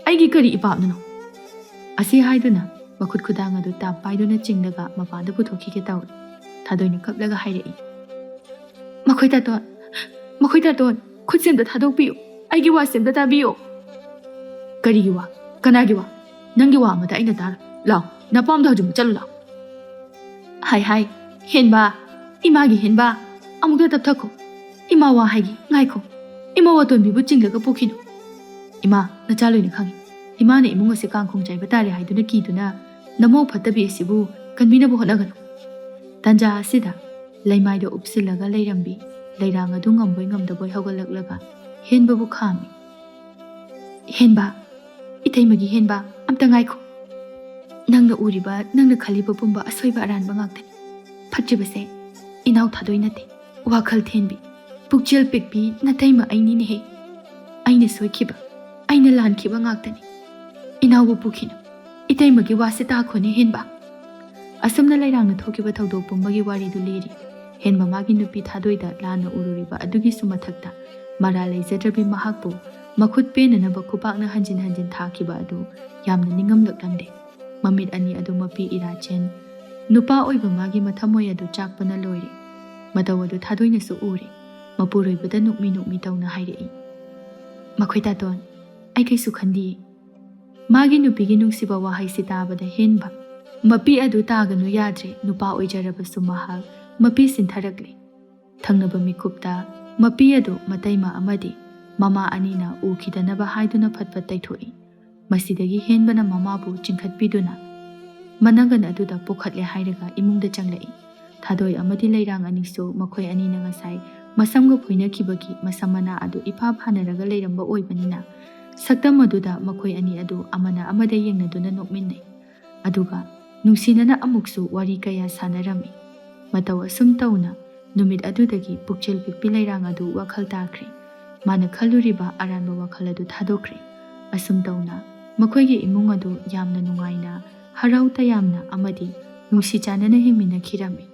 ꯑꯩꯒꯤ ꯀꯔꯤ ꯏꯄꯥꯞꯅꯅꯣ ꯑꯁꯤ ꯍꯥꯏꯗꯨꯅ ꯃꯈꯨꯠ ꯈꯨꯗꯥꯡ ꯑꯗꯨ ꯇꯥꯞ ꯄꯥꯏꯗꯨꯅ ꯆꯤꯡꯂꯒ ꯃꯄꯥꯟꯗ ꯄꯨꯊꯣꯛꯈꯤꯒꯦ ꯇꯧꯏ ꯊꯥꯗꯣꯏꯅ ꯀꯞꯂꯒ ꯍꯥꯏꯔꯛꯏ ꯃꯈꯣꯏ ꯇꯥꯇꯣꯟ ꯈꯨꯠꯁꯦ ꯑꯝꯇ ꯊꯥꯗꯣꯛꯄꯤꯌꯨ ꯑꯩꯒꯤ ꯋꯥꯁꯦ ꯑꯝꯇ ꯇꯥꯕꯤꯌꯨ ꯀꯔꯤꯒꯤ ꯋꯥ ꯀꯅꯥꯒꯤ ꯋꯥ ꯅꯪꯒꯤ ꯋꯥ ꯑꯃꯇ ꯑꯩꯅ ꯇꯥꯔꯣ ꯂꯥꯎ ꯅꯄꯥꯝꯗ ꯍꯧꯖꯤꯛꯃꯛ ꯆꯠꯂꯨ ꯂꯥꯎ ꯍꯥꯏ ꯍꯦꯟꯕ 이마기 헨바 아무도 답답고 이마와 하기 nga이코 이마와 돈비부 찡려가 포키노 이마 나 잘로이네 칸기 이마네 이몽어세 깡콩 자이바 따레 하이두나 기두나 너무 fat다비 시부 간비나부 호나가노 단자 아시다 레이마이도 읍실라가 레이람비 레이랑아 둥엄보이 ngomdaboy haugalaglaga 헨바부 카미 헨바 이태이마기 헨바 암따 nga이코 ꯅꯪꯅ ꯎꯔꯤꯕ ꯅꯪꯅ ꯈꯜꯂꯤꯕ ꯄꯨꯝꯕ ꯑꯁꯣꯏꯕ ꯑꯔꯥꯟꯕ ꯉꯥꯛꯇꯅꯤ ꯐꯠꯇ꯭ꯔꯤꯕꯁꯦ ꯏꯅꯥꯎ ꯊꯥꯗꯣꯏ ꯅꯠꯇꯦ ꯋꯥꯈꯜ ꯊꯦꯟꯕꯤ ꯄꯨꯛꯆꯦꯜ ꯄꯤꯛꯄꯤ ꯅꯇꯩꯃ ꯑꯩꯅꯤꯅꯦꯍꯦ ꯑꯩꯅ ꯁꯣꯏꯈꯤꯕ ꯑꯩꯅ ꯂꯥꯟꯈꯤꯕ ꯉꯥꯛꯇꯅꯤ ꯏꯅꯥꯎꯕꯨ ꯄꯨꯈꯤꯅꯨ ꯏꯇꯩꯃꯒꯤ ꯋꯥꯁꯦ ꯇꯥꯈꯣꯅꯦ ꯍꯦꯟꯕ ꯑꯁꯨꯝꯅ ꯂꯩꯔꯥꯡꯅ ꯊꯣꯛꯈꯤꯕ ꯊꯧꯗꯣꯛ ꯄꯨꯝꯕꯒꯤ ꯋꯥꯔꯤꯗꯨ ꯂꯤꯔꯤ ꯍꯦꯟꯕ ꯃꯥꯒꯤ ꯅꯨꯄꯤ ꯊꯥꯗꯣꯏꯗ ꯂꯥꯟꯅ ꯎꯔꯨꯔꯤꯕ ꯑꯗꯨꯒꯤꯁꯨ ꯃꯊꯛꯇ ꯃꯔꯥ ꯂꯩꯖꯗ꯭ꯔꯕꯤ ꯃꯍꯥꯛꯄꯨ ꯃꯈꯨꯠ ꯄꯦꯟꯅꯅꯕ ꯈꯨꯄꯥꯛꯅ ꯍꯟꯖꯤꯟ ꯍꯟꯖꯤꯟ ꯊꯥꯈꯤꯕ ꯑꯗꯨ ꯌꯥꯝꯅ ꯅꯤꯡꯉꯝꯂꯛꯂꯝꯗꯦ ꯃꯃꯤꯠ ꯑꯅꯤ ꯑꯗꯨ ꯃꯄꯤ ꯏꯔꯥꯆꯦꯟ ꯅꯨꯄꯥ ꯑꯣꯏꯕ ꯃꯥꯒꯤ ꯃꯊꯃꯣꯏ ꯑꯗꯨ ꯆꯥꯛꯄꯅ ꯂꯣꯏꯔꯦ ꯃꯇꯧ ꯑꯗꯨ ꯊꯥꯗꯣꯏꯅꯁꯨ ꯎꯔꯦ ꯃꯄꯨꯔꯣꯏꯕꯗ ꯅꯣꯛꯃꯤ ꯇꯧꯅ ꯍꯥꯏꯔꯛꯏ ꯃꯈꯣꯏ ꯇꯥꯇꯣꯟ ꯑꯩ ꯀꯩꯁꯨ ꯈꯟꯗꯤꯌꯦ ꯃꯥꯒꯤ ꯅꯨꯄꯤꯒꯤ ꯅꯨꯡꯁꯤꯕ ꯋꯥꯍꯩꯁꯤ ꯇꯥꯕꯗ ꯍꯦꯟꯕ ꯃꯄꯤ ꯑꯗꯨ ꯇꯥꯒꯅꯨ ꯌꯥꯗ꯭ꯔꯦ ꯅꯨꯄꯥ ꯑꯣꯏꯖꯔꯕꯁꯨ ꯃꯍꯥꯛ ꯃꯄꯤ ꯁꯤꯟꯊꯔꯛꯂꯦ ꯊꯪꯅꯕ ꯃꯤꯀꯨꯞꯇ ꯃꯄꯤ ꯑꯗꯨ ꯃꯇꯩꯃ ꯑꯃꯗꯤ ꯃꯃꯥ ꯑꯅꯤꯅ ꯎꯈꯤꯗꯅꯕ ꯍꯥꯏꯗꯨꯅ ꯐꯠꯐꯠ ꯇꯩꯊꯣꯛꯏ ꯃꯁꯤꯗꯒꯤ ꯍꯦꯟꯕꯅ ꯃꯃꯥꯕꯨ ꯆꯤꯡꯈꯠꯄꯤꯗꯨꯅ ꯃꯅꯪꯒꯟ ꯑꯗꯨꯗ ꯄꯣꯈꯠꯂꯦ ꯍꯥꯏꯔꯒ ꯏꯃꯨꯡꯗ ꯆꯪꯂꯛꯏ ꯊꯥꯗꯣꯏ ꯑꯃꯗꯤ ꯂꯩꯔꯥꯡ ꯑꯅꯤꯁꯨ ꯃꯈꯣꯏ ꯑꯅꯤꯅ ꯉꯁꯥꯏ ꯃꯁꯝꯒ ꯐꯣꯏꯅꯈꯤꯕꯒꯤ ꯃꯁꯝ ꯃꯅꯥ ꯑꯗꯨ ꯏꯐꯥ ꯐꯥꯅꯔꯒ ꯂꯩꯔꯝꯕ ꯑꯣꯏꯕꯅꯤꯅ ꯁꯛꯇꯝ ꯑꯗꯨꯗ ꯃꯈꯣꯏ ꯑꯅꯤ ꯑꯗꯨ ꯑꯃꯅ ꯑꯃꯗ ꯌꯦꯡꯅꯗꯨꯅ ꯅꯣꯛꯃꯤꯟꯅꯩ ꯑꯗꯨꯒ ꯅꯨꯡꯁꯤꯅꯅ ꯑꯃꯨꯛꯁꯨ ꯋꯥꯔꯤ ꯀꯌꯥ ꯁꯥꯟꯅꯔꯝꯃꯤ ꯃꯇꯧ ꯑꯁꯨꯝ ꯇꯧꯅ ꯅꯨꯃꯤꯠ ꯑꯗꯨꯗꯒꯤ ꯄꯨꯛꯆꯦꯜ ꯄꯤꯛꯄꯤ ꯂꯩꯔꯥꯡ ꯑꯗꯨ ꯋꯥꯈꯜ ꯇꯥꯈ꯭ꯔꯦ ꯃꯥꯅ ꯈꯜꯂꯨꯔꯤꯕ ꯑꯔꯥꯟꯕ ꯋꯥꯈꯜ ꯑꯗꯨ ꯊꯥꯗꯣꯛꯈ꯭ꯔꯦ ꯑꯁꯨꯝ ꯇꯧꯅ ꯃꯈꯣꯏꯒꯤ ꯏꯃꯨꯡ ꯑꯗꯨ ꯌꯥꯝꯅ ꯅꯨꯡꯉꯥꯏꯅ ꯍꯔꯥꯎ ꯇꯌꯥꯝꯅ ꯑꯃꯗꯤ ꯅꯨꯡꯁꯤ ꯆꯥꯟꯅꯅ ꯍꯤꯡꯃꯤꯟꯅꯈꯤꯔꯝꯃꯤ